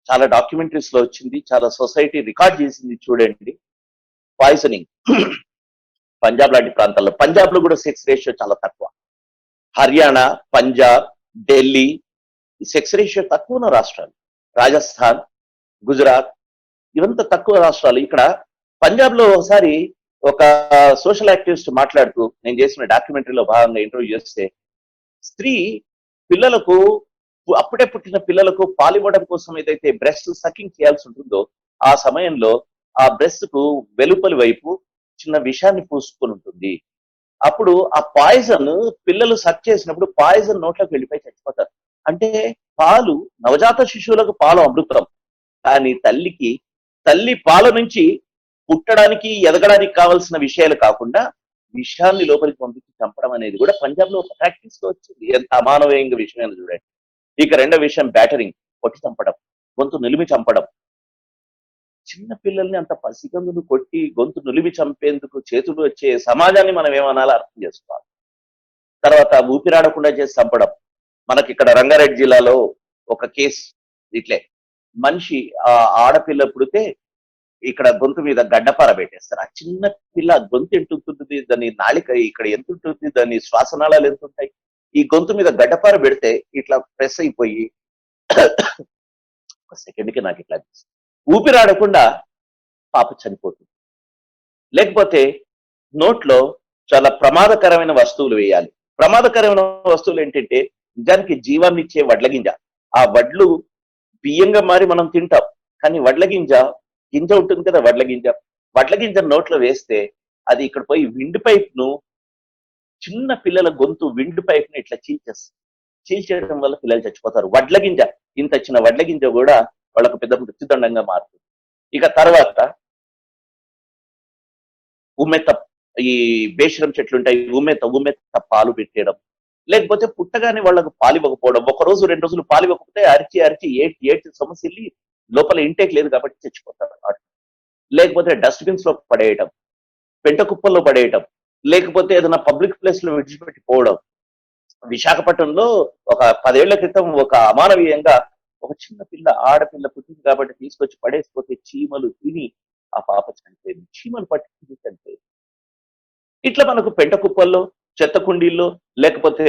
చాలా డాక్యుమెంటరీస్ లో వచ్చింది, చాలా సొసైటీ రికార్డ్ చేసింది. చూడండి, పాయిజనింగ్. పంజాబ్ లాంటి ప్రాంతాల్లో, పంజాబ్ లో కూడా సెక్స్ రేషియో చాలా తక్కువ. హర్యానా, పంజాబ్, ఢిల్లీ ఈ సెక్స్ రేషియో తక్కువ ఉన్న రాష్ట్రాలు. రాజస్థాన్, గుజరాత్ ఇవంతా తక్కువ రాష్ట్రాలు. ఇక్కడ పంజాబ్ లో ఒకసారి ఒక సోషల్ యాక్టివిస్ట్ మాట్లాడుతూ, నేను చేసిన డాక్యుమెంటరీలో భాగంగా ఇంటర్వ్యూ చేస్తే, స్త్రీ పిల్లలకు, అప్పుడే పుట్టిన పిల్లలకు పాలివ్వడం కోసం ఏదైతే బ్రెస్ట్ సకింగ్ చేయాల్సి ఉంటుందో, ఆ సమయంలో ఆ బ్రెస్ట్ కు వెలుపలి వైపు చిన్న విషాన్ని పూసుకొని ఉంటుంది. అప్పుడు ఆ పాయిజన్ పిల్లలు సక్ చేసినప్పుడు పాయిజన్ నోట్లోకి వెళ్ళిపోయి చచ్చిపోతారు. అంటే పాలు, నవజాత శిశువులకు పాలు అమృతం, కానీ తల్లి పాల నుంచి పుట్టడానికి, ఎదగడానికి కావాల్సిన విషయాలు కాకుండా విషయాన్ని లోపలికి పంపించి చంపడం అనేది కూడా పంజాబ్ లో ఒక ప్రాక్టీస్ లో వచ్చింది. ఎంత అమానవీయంగా విషయం చూడండి. ఇక రెండో విషయం బ్యాటరింగ్, కొట్టి చంపడం, గొంతు నిలిమి చంపడం. చిన్న పిల్లల్ని అంత పసిగందులు కొట్టి గొంతు నులిమి చంపేందుకు చేతులు వచ్చే సమాజాన్ని మనం ఏమనాలో అర్థం చేసుకోవాలి. తర్వాత ఊపిరాడకుండా చేసి చంపడం. మనకి ఇక్కడ రంగారెడ్డి జిల్లాలో ఒక కేసు ఇట్లే, మనిషి ఆడపిల్ల పుడితే ఇక్కడ గొంతు మీద గడ్డపార పెట్టేస్తారు. ఆ చిన్న పిల్ల గొంతు ఎంత ఉంటుంది, దాని నాళిక ఇక్కడ ఎంత ఉంటుంది, దాని శ్వాసనాళాలు ఎంత ఉంటాయి. ఈ గొంతు మీద గడ్డపార పెడితే ఇట్లా ప్రెస్ అయిపోయి ఒక సెకండ్కి నాకు ఇట్లా ఊపిరాడకుండా పాప చనిపోతుంది. లేకపోతే నోట్లో చాలా ప్రమాదకరమైన వస్తువులు వేయాలి. ప్రమాదకరమైన వస్తువులు ఏంటంటే, నిజానికి జీవాన్ని ఇచ్చే వడ్ల గింజ. ఆ వడ్లు బియ్యంగా మారి మనం తింటాం, కానీ వడ్ల గింజ ఉంటుంది కదా, వడ్ల గింజ నోట్లో వేస్తే అది ఇక్కడ పోయి విండ్ పైప్ ను, చిన్న పిల్లల గొంతు విండ్ పైప్ ను ఇట్లా చీల్చేయడం వల్ల పిల్లలు చచ్చిపోతారు. వడ్ల గింజ, ఇంత చిన్న వడ్ల గింజ కూడా వాళ్ళకు పెద్ద మృత్యుదండంగా మారుతుంది. ఇక తర్వాత ఉమ్మెత్త, ఈ బేషరం చెట్లు ఉంటాయి, ఉమ్మెత్త పాలు పెట్టేయడం. లేకపోతే పుట్టగానే వాళ్ళకు పాలు ఇవ్వకపోవడం, 1 రోజు 2 రోజులు పాలు ఇవ్వకపోతే అరిచి ఏడ్చి సమస్యలు, లోపల ఇంటేక్ లేదు కాబట్టి చచ్చిపోతారు. లేకపోతే డస్ట్బిన్స్ లో పడేయటం, పెంట కుప్పల్లో పడేయటం, లేకపోతే ఏదైనా పబ్లిక్ ప్లేస్ లో విడిచిపెట్టి పోవడం. విశాఖపట్నంలో ఒక 10 ఏళ్ల క్రితం ఒక అమానవీయంగా ఒక చిన్న పిల్ల ఆడపిల్ల పుట్టింది కాబట్టి తీసుకొచ్చి పడేసిపోతే చీమలు తిని ఆ పాప చనిపోయింది. చీమలు పట్టి తిని చనిపోయింది. ఇట్లా మనకు పెంట కుప్పల్లో, చెత్త కుండీల్లో, లేకపోతే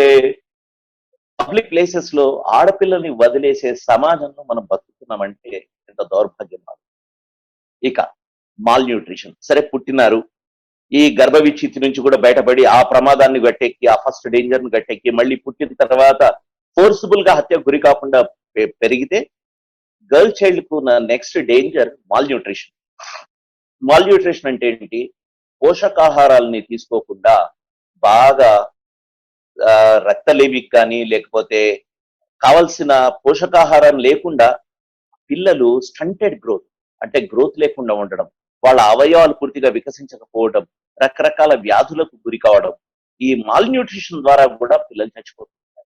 పబ్లిక్ ప్లేసెస్ లో ఆడపిల్లల్ని వదిలేసే సమాజంలో మనం బతుకుతున్నామంటే ఎంత దౌర్భాగ్యం. ఇక మాల్ న్యూట్రిషన్, సరే పుట్టినారు, ఈ గర్భ విచ్ఛితి నుంచి కూడా బయటపడి ఆ ప్రమాదాన్ని గట్టెక్కి, ఆ ఫస్ట్ డేంజర్ ని గట్టెక్కి, మళ్ళీ పుట్టిన తర్వాత ఫోర్సిబుల్ గా హత్యకు గురి కాకుండా పెరిగితే గర్ల్ చైల్డ్ కు ఉన్న next danger mall nutrition. Mall nutrition అంటే ఏంటి? పోషకాహారాలని తీసుకోకుండా బాగా రక్తలేమికి కానీ లేకపోతే కావలసిన పోషకాహారం లేకుండా పిల్లలు స్టంటెడ్ గ్రోత్, అంటే గ్రోత్ లేకుండా ఉండడం, వాళ్ళ అవయవాలు పూర్తిగా వికసించకపోవడం, రకరకాల వ్యాధులకు గురి కావడం, ఈ మాల్ న్యూట్రిషన్ ద్వారా కూడా పిల్లలు చచ్చిపోతున్నారు.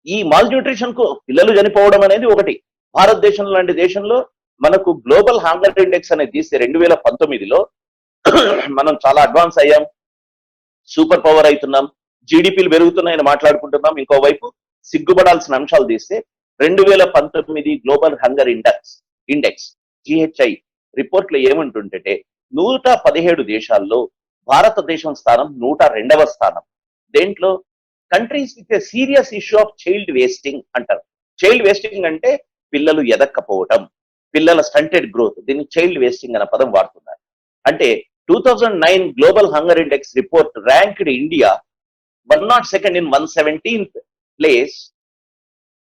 ఈ మాల్ న్యూట్రిషన్ కు పిల్లలు చనిపోవడం అనేది ఒకటి. భారతదేశం లాంటి దేశంలో మనకు గ్లోబల్ హంగర్ ఇండెక్స్ అనేది తీస్తే 2019లో మనం చాలా అడ్వాన్స్ అయ్యాం, సూపర్ పవర్ అవుతున్నాం, జీడిపిలు పెరుగుతున్నాయని మాట్లాడుకుంటున్నాం. ఇంకోవైపు సిగ్గుపడాల్సిన అంశాలు తీస్తే 2019 global hunger index GHI report లో ఏమంటుంటే 117 దేశాల్లో భారతదేశం స్థానం 102వ స్థానం. దేంట్లో? Countries with a serious issue of child wasting అంటారు. చైల్డ్ వేస్టింగ్ అంటే పిల్లలు ఎదక్కపోవటం, పిల్లల స్టంటెడ్ గ్రోత్, దీన్ని చైల్డ్ వేస్టింగ్ అనే పదం వాడుతున్నారు. అంటే 2009 global hunger index report ranked India 102nd in 117th place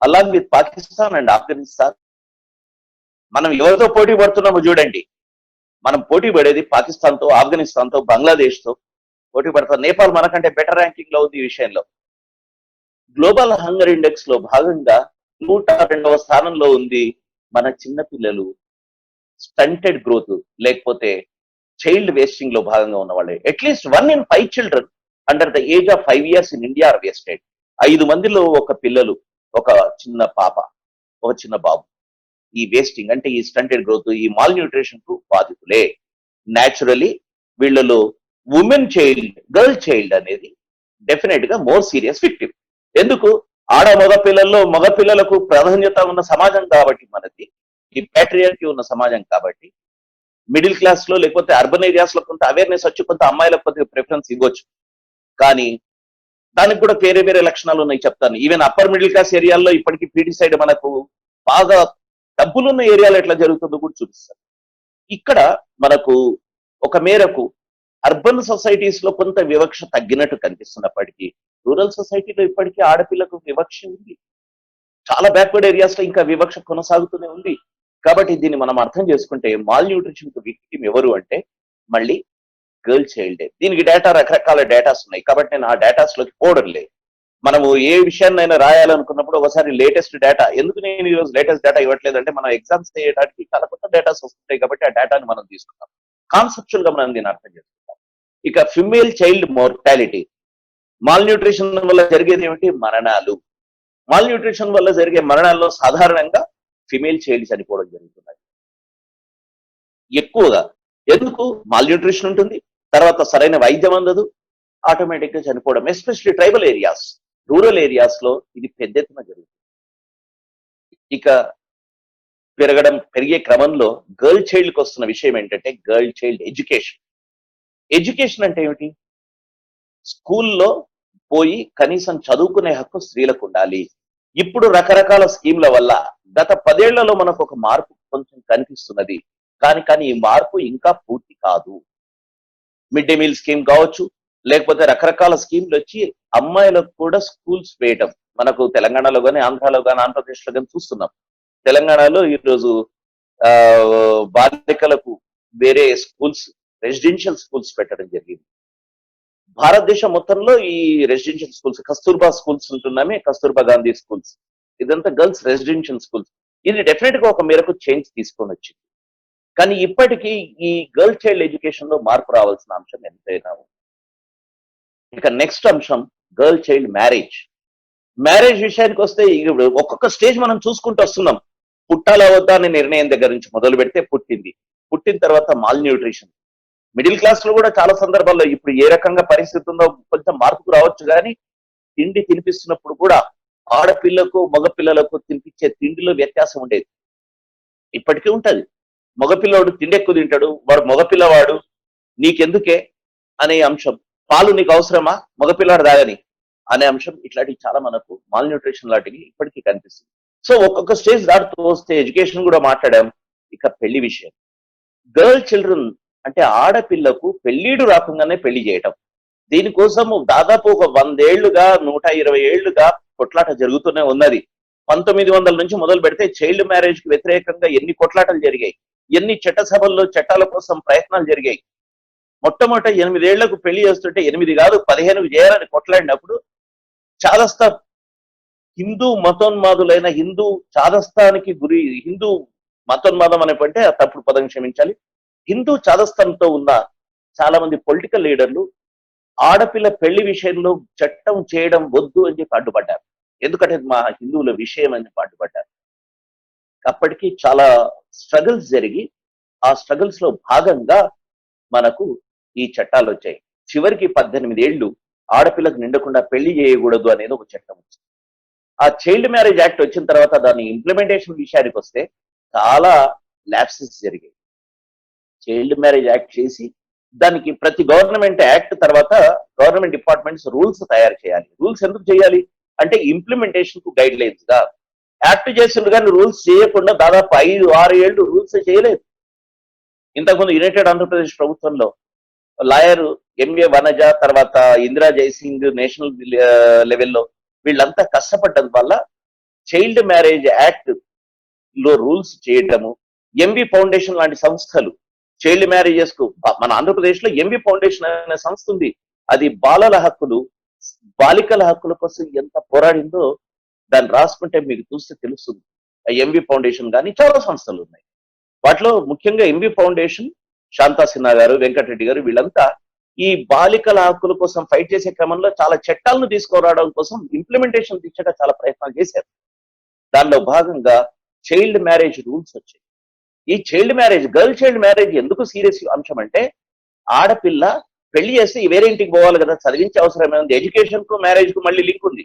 along with Pakistan and Afghanistan. మనం ఎవరితో పోటీ పడుతున్నామో చూడండి. మనం పోటీ పడేది పాకిస్తాన్ తో, ఆఫ్ఘనిస్తాన్ తో, బంగ్లాదేశ్ తో పోటీ పడతాం. నేపాల్ మనకంటే బెటర్ ర్యాంకింగ్ లో ఉంది ఈ విషయంలో. గ్లోబల్ హంగర్ ఇండెక్స్ లో భాగంగా 102వ స్థానంలో ఉంది మన చిన్న పిల్లలు స్టంటెడ్ గ్రోత్ లేకపోతే చైల్డ్ వేస్టింగ్ లో భాగంగా ఉన్న వాళ్ళే. At least 1 in 5 children under the age of 5 years in India are wasted. 5 మందిలో ఒక పిల్లలు, ఒక చిన్న పాప, ఒక చిన్న బాబు ఈ వేస్టింగ్ అంటే ఈ స్టంటెడ్ గ్రోత్, ఈ మాల్ న్యూట్రిషన్ కు బాధితులే. న్యాచురలీ వీళ్ళలో ఉమెన్ చైల్డ్, గర్ల్ చైల్డ్ అనేది డెఫినెట్ గా మోర్ సీరియస్ విక్టిమ్. ఎందుకు? మగ పిల్లల్లో మగ పిల్లలకు ప్రాధాన్యత ఉన్న సమాజం కాబట్టి మనది, ఈ ప్యాట్రియార్కీ ఉన్న సమాజం కాబట్టి మిడిల్ క్లాస్ లో లేకపోతే అర్బన్ ఏరియాస్ లో కొంత అవేర్నెస్ వచ్చి కొంత అమ్మాయిలకు కొద్దిగా ప్రిఫరెన్స్ ఇవ్వచ్చు. కానీ దానికి కూడా వేరే వేరే లక్షణాలు ఉన్నాయి, చెప్తాను. ఈవెన్ అప్పర్ మిడిల్ క్లాస్ ఏరియాల్లో ఇప్పటికీ పీటీ సైడ్ మనకు బాగా డబ్బులున్న ఏరియాలో ఎట్లా జరుగుతుందో కూడా చూపిస్తారు. ఇక్కడ మనకు ఒక మేరకు అర్బన్ సొసైటీస్ లో కొంత వివక్ష తగ్గినట్టు కనిపిస్తున్నప్పటికీ రూరల్ సొసైటీలో ఇప్పటికీ ఆడపిల్లకు వివక్ష ఉంది. చాలా బ్యాక్వర్డ్ ఏరియాస్ లో ఇంకా వివక్ష కొనసాగుతూనే ఉంది. కాబట్టి దీన్ని మనం అర్థం చేసుకుంటే మాల్ న్యూట్రిషన్ కు విక్టిమ్ ఎవరు అంటే మళ్ళీ గర్ల్ చైల్డే. దీనికి డేటా, రకరకాల డేటాస్ ఉన్నాయి కాబట్టి నేను ఆ డేటాస్ లోకి పోవడం లేదు. మనము ఏ విషయాన్నైనా రాయాలనుకున్నప్పుడు ఒకసారి లేటెస్ట్ డేటా, ఎందుకు నేను ఈరోజు లేటెస్ట్ డేటా ఇవ్వట్లేదంటే మనం ఎగ్జామ్స్ చేయడానికి చాలా కొత్త డేటాస్ వస్తుంటాయి కాబట్టి ఆ డేటాని మనం తీసుకుంటాం. కాన్సెప్చువల్ గా మనం దీన్ని అర్థం చేసుకుంటాం. ఇక female child mortality, mall nutrition వల్ల జరిగేది ఏమిటి? మరణాలు. మాల్ న్యూట్రిషన్ వల్ల జరిగే మరణాల్లో సాధారణంగా ఫిమేల్ చైల్డ్ చనిపోవడం జరుగుతున్నాయి ఎక్కువగా. ఎందుకు? మాల్ న్యూట్రిషన్ ఉంటుంది, తర్వాత సరైన వైద్యం అందదు, ఆటోమేటిక్ గా చనిపోవడం. Especially tribal areas, rural areas లో ఇది పెద్ద ఎత్తున జరుగుతుంది. ఇక పెరిగే క్రమంలో గర్ల్ చైల్డ్ కి వస్తున్న విషయం ఏంటంటే గర్ల్ చైల్డ్ ఎడ్యుకేషన్. ఎడ్యుకేషన్ అంటే ఏమిటి? స్కూల్లో పోయి కనీసం చదువుకునే హక్కు స్త్రీలకు ఉండాలి. ఇప్పుడు రకరకాల స్కీమ్ల వల్ల గత 10 ఏళ్లలో మనకు ఒక మార్పు కొంచెం కనిపిస్తున్నది. కానీ ఈ మార్పు ఇంకా పూర్తి కాదు. మిడ్ డే మీల్ స్కీమ్ కావచ్చు, లేకపోతే రకరకాల స్కీమ్లు వచ్చి అమ్మాయిలకు కూడా స్కూల్స్ వేయటం మనకు తెలంగాణలో కానీ, ఆంధ్రాలో కానీ, ఆంధ్రప్రదేశ్లో కానీ చూస్తున్నాం. తెలంగాణలో ఈరోజు బాలికలకు వేరే స్కూల్స్, రెసిడెన్షియల్ స్కూల్స్ పెట్టడం జరిగింది. భారతదేశం మొత్తంలో ఈ రెసిడెన్షియల్ స్కూల్స్, కస్తూర్బా స్కూల్స్ ఉంటున్నామే, కస్తూర్బా గాంధీ స్కూల్స్, ఇదంతా గర్ల్స్ రెసిడెన్షియల్ స్కూల్స్. ఇది డెఫినెట్ గా ఒక మేరకు చేంజ్ తీసుకొని వచ్చింది. కానీ ఇప్పటికీ ఈ గర్ల్ చైల్డ్ ఎడ్యుకేషన్ లో మార్పు రావాల్సిన అంశం ఎంతైనా ఉంది. ఇక నెక్స్ట్ అంశం గర్ల్ చైల్డ్ మ్యారేజ్. మ్యారేజ్ విషయానికి వస్తే ఒక్కొక్క స్టేజ్ మనం చూసుకుంటూ వస్తున్నాం. పుట్టాలా వద్దా అనే నిర్ణయం దగ్గర నుంచి మొదలు పెడితే పుట్టిన తర్వాత మాల్ న్యూట్రిషన్. మిడిల్ క్లాస్ లో కూడా చాలా సందర్భాల్లో ఇప్పుడు ఏ రకంగా పరిస్థితి ఉందో కొంచెం మార్పుకు రావచ్చు, కానీ తిండి తినిపిస్తున్నప్పుడు కూడా ఆడపిల్లకు మగపిల్లలకు తినిపించే తిండిలో వ్యత్యాసం ఉండేది. ఇప్పటికీ ఉంటది. మగపిల్లవాడు తిండి ఎక్కువ తింటాడు, వాడు మగపిల్లవాడు నీకెందుకే అనే అంశం, పాలు నీకు అవసరమా మగపిల్లాడు తాగని అనే అంశం, ఇట్లాంటివి చాలా మనకు మాల్ న్యూట్రిషన్ లాంటివి ఇప్పటికీ కనిపిస్తుంది. సో ఒక్కొక్క స్టేజ్ దాటుతూ వస్తే ఎడ్యుకేషన్ కూడా మాట్లాడాం. ఇక పెళ్లి విషయం, గర్ల్ చిల్డ్రన్ అంటే ఆడపిల్లకు పెళ్లిడు రాకుండానే పెళ్లి చేయటం. దీనికోసం దాదాపు ఒక 100 ఏళ్లుగా 120 ఏళ్లుగా కొట్లాట జరుగుతూనే ఉన్నది. 1900 నుంచి మొదలు పెడితే చైల్డ్ మ్యారేజ్ కి వ్యతిరేకంగా ఎన్ని కొట్లాటలు జరిగాయి, ఎన్ని చట్టసభల్లో చట్టాల కోసం ప్రయత్నాలు జరిగాయి. మొట్టమొదట 8 ఏళ్లకు పెళ్లి చేస్తుంటే 8 కాదు 15 చేయాలని కొట్లాడినప్పుడు చాదస్తా హిందూ మతోన్మాదులైన హిందూ చాదస్తానికి గురి, హిందూ మతోన్మాదం అనేపంటే ఆ తప్పుడు పదం క్షమించాలి, హిందూ చాదస్తంతో ఉన్న చాలా మంది పొలిటికల్ లీడర్లు ఆడపిల్ల పెళ్లి విషయంలో చట్టం చేయడం వద్దు అని చెప్పి అడ్డుపడ్డారు. ఎందుకంటే మా హిందువుల విషయం అని చెప్పి అడ్డుపడ్డారు. అప్పటికి చాలా స్ట్రగుల్స్ జరిగి ఆ స్ట్రగుల్స్ లో భాగంగా మనకు ఈ చట్టాలు వచ్చాయి. చివరికి 18 ఏళ్లు ఆడపిల్లకు నిండకుండా పెళ్లి చేయకూడదు అనేది ఒక చట్టం వచ్చింది. ఆ చైల్డ్ మ్యారేజ్ యాక్ట్ వచ్చిన తర్వాత దాని ఇంప్లిమెంటేషన్ విషయానికి వస్తే చాలా ల్యాప్సెస్ జరిగాయి. చైల్డ్ మ్యారేజ్ యాక్ట్ చేసి దానికి ప్రతి గవర్నమెంట్ యాక్ట్ తర్వాత గవర్నమెంట్ డిపార్ట్మెంట్స్ రూల్స్ తయారు చేయాలి. రూల్స్ ఎందుకు చేయాలి అంటే ఇంప్లిమెంటేషన్ కు గైడ్ లైన్స్ గా. యాక్ట్ చేసిండు కానీ రూల్స్ చేయకుండా దాదాపు 5-6 ఏళ్లు రూల్స్ చేయలేదు. ఇంతకుముందు యునైటెడ్ ఆంధ్రప్రదేశ్ ప్రభుత్వంలో లాయర్ ఎంఏ వనజ, తర్వాత ఇందిరా జైసింగ్ నేషనల్ లెవెల్లో వీళ్ళంతా కష్టపడ్డం వల్ల చైల్డ్ మ్యారేజ్ యాక్ట్ లో రూల్స్ చేయడము, ఎంవి ఫౌండేషన్ లాంటి సంస్థలు చైల్డ్ మ్యారేజెస్ కు, మన ఆంధ్రప్రదేశ్ లో ఎంవి ఫౌండేషన్ అనే సంస్థ ఉంది. అది బాలల హక్కులు, బాలికల హక్కుల కోసం ఎంత పోరాడిందో దాన్ని రాసుకుంటే మీకు చూస్తే తెలుస్తుంది. ఎంవి ఫౌండేషన్ కానీ చాలా సంస్థలు ఉన్నాయి. వాటిలో ముఖ్యంగా ఎంవి ఫౌండేషన్, శాంతా సిన్హా గారు, వెంకటరెడ్డి గారు వీళ్ళంతా ఈ బాలికల హక్కుల కోసం ఫైట్ చేసే క్రమంలో చాలా చట్టాలను తీసుకురావడం కోసం ఇంప్లిమెంటేషన్ దిశగా చాలా ప్రయత్నాలు చేశారు. దానిలో భాగంగా చైల్డ్ మ్యారేజ్ రూల్స్ వచ్చాయి. ఈ child marriage, girl child marriage ఎందుకు సీరియస్ అంశం అంటే, ఆడపిల్ల పెళ్లి చేస్తే వేరే ఇంటికి పోవాలి కదా, చదివించే అవసరమే ఉంది. ఎడ్యుకేషన్ కు మ్యారేజ్ కు మళ్ళీ లింక్ ఉంది.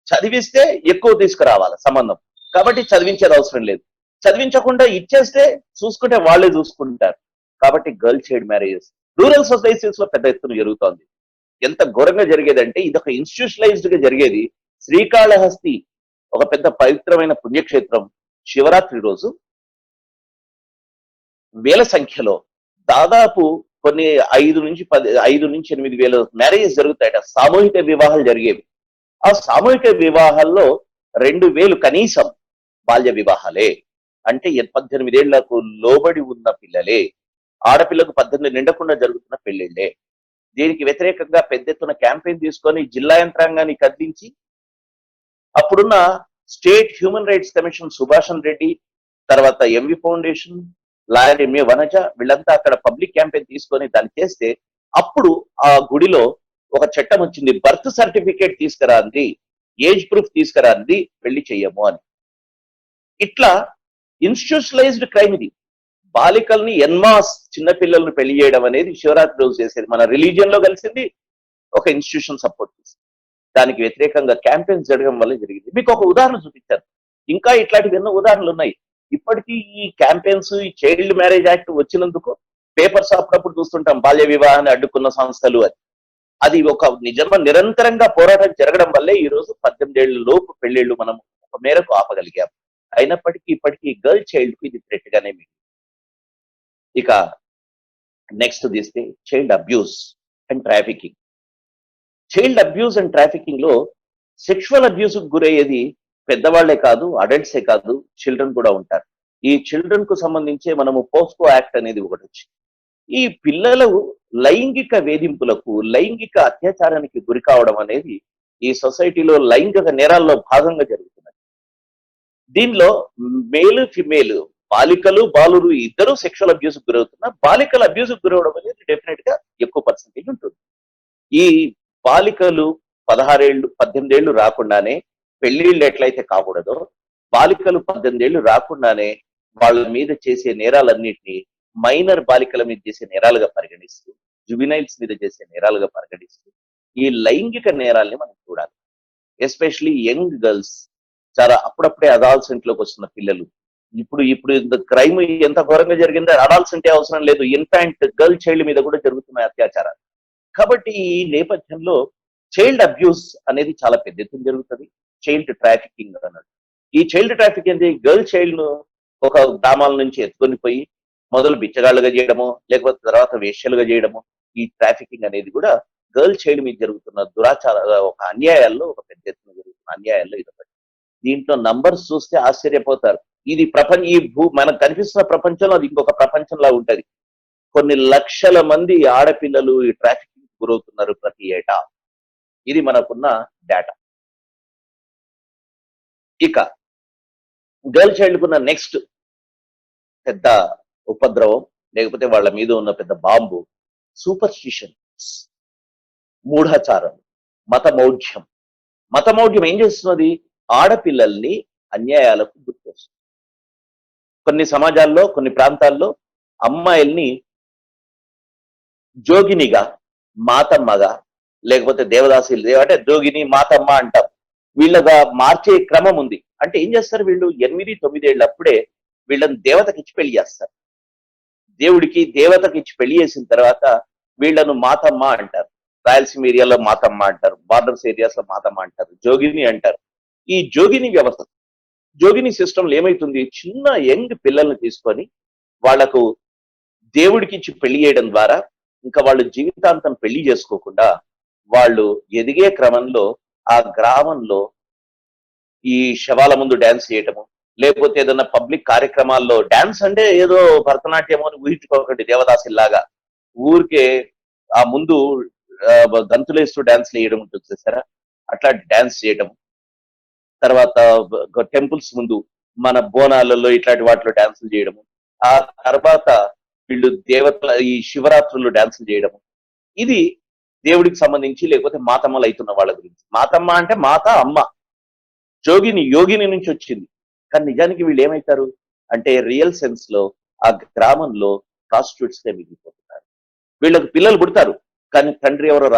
చదివిస్తే ఎక్కువ తీసుకురావాలి సంబంధం, కాబట్టి చదివించేది అవసరం లేదు. చదివించకుండా ఇచ్చేస్తే చూసుకుంటే వాళ్ళే చూసుకుంటారు. కాబట్టి girl child marriages rural societies లో పెద్ద ఎత్తున జరుగుతోంది. ఎంత ఘోరంగా జరిగేదంటే ఇది ఒక ఇన్స్టిట్యూషనలైజ్డ్ గా జరిగేది. శ్రీకాళహస్తి ఒక పెద్ద పవిత్రమైన పుణ్యక్షేత్రం. శివరాత్రి రోజు వేల సంఖ్యలో దాదాపు కొన్ని 5 నుంచి 8 వేల మ్యారేజెస్ జరుగుతాయట. సామూహిక వివాహాలు జరిగేవి. ఆ సామూహిక వివాహాల్లో 2000 కనీసం బాల్య వివాహాలే. అంటే 18 ఏళ్లకు లోబడి ఉన్న పిల్లలే, ఆడపిల్లకు 18 నిండకుండా జరుగుతున్న పెళ్లిళ్లే. దీనికి వ్యతిరేకంగా పెద్ద ఎత్తున క్యాంపెయిన్ తీసుకొని జిల్లా యంత్రాంగాన్ని కదిలించి అప్పుడున్న state human rights commission Subhashan Reddy, తర్వాత MV foundation, lawyer MA Vanaja వీళ్ళంతా అక్కడ పబ్లిక్ క్యాంపెయిన్ తీసుకొని దాన్ని చేస్తే అప్పుడు ఆ గుడిలో ఒక చట్టం వచ్చింది, బర్త్ సర్టిఫికేట్ తీసుకురాంది, ఏజ్ ప్రూఫ్ తీసుకురాంది పెళ్లి చెయ్యము అని. ఇట్లా ఇన్స్టిట్యూషనలైజ్డ్ క్రైమ్ ఇది. బాలికల్ని ఎన్మాస్ చిన్నపిల్లల్ని పెళ్లి చేయడం అనేది శివరాత్రి రోజు చేసేది. మన రిలీజియన్ లో కలిసింది, ఒక ఇన్స్టిట్యూషన్ సపోర్ట్ చేసింది. దానికి వ్యతిరేకంగా క్యాంపెయిన్స్ జరగడం వల్ల జరిగింది. మీకు ఒక ఉదాహరణ చూపించాను. ఇంకా ఇట్లాంటివి ఎన్నో ఉదాహరణలు ఉన్నాయి. ఇప్పటికీ ఈ క్యాంపెయిన్స్, ఈ చైల్డ్ మ్యారేజ్ యాక్ట్ వచ్చినందుకు పేపర్స్ అప్పుడప్పుడు చూస్తుంటాం, బాల్య వివాహాన్ని అడ్డుకున్న సంస్థలు అని. అది ఒక నిరంతరంగా పోరాటం జరగడం వల్లే ఈ రోజు 18 ఏళ్ల లోపు పెళ్లిళ్లు మనం ఒక మేరకు ఆపగలిగాం. అయినప్పటికీ ఇప్పటికీ గర్ల్ చైల్డ్ కు ఇది థ్రెట్ గానే మిగిలింది. ఇక నెక్స్ట్ తీస్తే child abuse and trafficking. Child abuse and trafficking లో సెక్షువల్ అబ్యూస్ కు గురయ్యేది పెద్దవాళ్లే కాదు, అడల్ట్సే కాదు, చిల్డ్రన్ కూడా ఉంటారు. ఈ చిల్డ్రన్ కు సంబంధించే మనము పోస్కో యాక్ట్ అనేది ఒకటి వచ్చింది. ఈ పిల్లలు లైంగిక వేధింపులకు, లైంగిక అత్యాచారానికి గురి కావడం అనేది ఈ సొసైటీలో లైంగిక నేరాల్లో భాగంగా జరుగుతున్నది. దీనిలో మేలు ఫిమేల్, బాలికలు బాలురు ఇద్దరు సెక్షువల్ అబ్యూస్ గురవుతున్నా, బాలికల అబ్యూస్ గురవడం అనేది డెఫినెట్ గా ఎక్కువ పర్సెంటేజ్ ఉంటుంది. ఈ బాలికలు 18 ఏళ్లు రాకుండానే పెళ్లిళ్ళు ఎట్లయితే కాకూడదో, బాలికలు 18 ఏళ్లు రాకుండానే వాళ్ళ మీద చేసే నేరాలన్నింటినీ మైనర్ బాలికల మీద చేసే నేరాలుగా పరిగణిస్తూ, జువినైల్స్ మీద చేసే నేరాలుగా పరిగణిస్తూ ఈ లైంగిక నేరాల్ని మనం చూడాలి. ఎస్పెషలీ యంగ్ గర్ల్స్, చాలా అప్పుడప్పుడే అడాల్సెంట్ లోకి వస్తున్న పిల్లలు. ఇప్పుడు ఇప్పుడు క్రైమ్ ఎంత ఘోరంగా జరిగిందో అడాల్సెంటే అవసరం లేదు, ఇన్ఫాంట్ గర్ల్ చైల్డ్ మీద కూడా జరుగుతున్నాయి అత్యాచారాలు. కాబట్టి ఈ నేపథ్యంలో చైల్డ్ అబ్యూస్ అనేది చాలా పెద్ద ఎత్తున జరుగుతుంది. చైల్డ్ ట్రాఫికింగ్ అన్నది, ఈ చైల్డ్ ట్రాఫిక్ అనేది గర్ల్ చైల్డ్ ను ఒక గ్రామాల నుంచి ఎత్తుకొని పోయి మొదలు బిచ్చగాళ్ళుగా చేయడము, లేకపోతే తర్వాత వేశ్యలుగా చేయడము. ఈ ట్రాఫికింగ్ అనేది కూడా గర్ల్ చైల్డ్ మీద జరుగుతున్న దురాచార ఒక అన్యాయాల్లో, ఒక పెద్ద ఎత్తున జరుగుతున్న అన్యాయాల్లో ఇది ఒకటి. దీంట్లో నంబర్స్ చూస్తే ఆశ్చర్యపోతారు. ఇది మనకు కనిపిస్తున్న ప్రపంచంలో అది ఇంకొక ప్రపంచంలా ఉంటది. కొన్ని లక్షల మంది ఆడపిల్లలు ఈ ట్రాఫికింగ్ గురవుతున్నారు ప్రతి ఏటా. ఇది మనకున్న డేటా. ఇక గర్ల్ చైల్డ్ కున్న నెక్స్ట్ పెద్ద ఉపద్రవం, లేకపోతే వాళ్ళ మీద ఉన్న పెద్ద బాంబు సూపర్స్టిషన్స్, మూఢాచారం, మతమౌఢ్యం. మతమౌఢ్యం ఏం చేస్తున్నది? ఆడపిల్లల్ని అన్యాయాలకు గుర్తొస్తుంది. కొన్ని సమాజాల్లో, కొన్ని ప్రాంతాల్లో అమ్మాయిల్ని జోగినిగా, మాతమ్మగా, లేకపోతే దేవదాసి అంటే జోగిని, మాతమ్మ అంటాం. వీళ్ళగా మార్చే క్రమం ఉంది. అంటే ఏం చేస్తారు వీళ్ళు? 8-9 ఏళ్ళప్పుడే వీళ్ళని దేవతకి ఇచ్చి పెళ్లి చేస్తారు. దేవుడికి దేవతకి ఇచ్చి పెళ్లి చేసిన తర్వాత వీళ్ళను మాతమ్మ అంటారు. రాయలసీమ ఏరియాలో మాతమ్మ అంటారు, బార్డర్స్ ఏరియాస్ లో మాతమ్మ అంటారు, జోగిని అంటారు. ఈ జోగిని వ్యవస్థ, జోగిని సిస్టంలో ఏమైతుంది? చిన్న యంగ్ పిల్లల్ని తీసుకొని వాళ్లకు దేవుడికి ఇచ్చి పెళ్లి చేయడం ద్వారా ఇంకా వాళ్ళు జీవితాంతం పెళ్లి చేసుకోకుండా వాళ్ళు ఎదిగే క్రమంలో ఆ గ్రామంలో ఈ శవాల ముందు డాన్స్ చేయటము, లేకపోతే ఏదైనా పబ్లిక్ కార్యక్రమాల్లో డాన్స్ అంటే ఏదో భరతనాట్యం అని ఊహించుకోకండి, దేవదాసిల్లాగా ఊరికే ఆ ముందు గంతులేస్తూ డాన్స్ వేయడం ఉంటుంది చూసారా, అట్లా డాన్స్ చేయటం. తర్వాత టెంపుల్స్ ముందు మన బోనాలలో ఇట్లాంటి వాటిలో డాన్సులు చేయడము. ఆ తర్వాత వీళ్ళు దేవతల ఈ శివరాత్రుల్లో డాన్సులు చేయడము. ఇది దేవుడికి సంబంధించి, లేకపోతే మాతమ్మలు అవుతున్న వాళ్ళ గురించి. మాతమ్మ అంటే మాత, అమ్మ. జోగిని యోగిని నుంచి వచ్చింది. కానీ నిజానికి వీళ్ళు ఏమవుతారు అంటే రియల్ సెన్స్ లో ఆ గ్రామంలో ప్రాస్టిట్యూట్స్ గా మిగిలిపోతున్నారు. వీళ్ళకు పిల్లలు పుడతారు, కానీ తండ్రి ఎవరో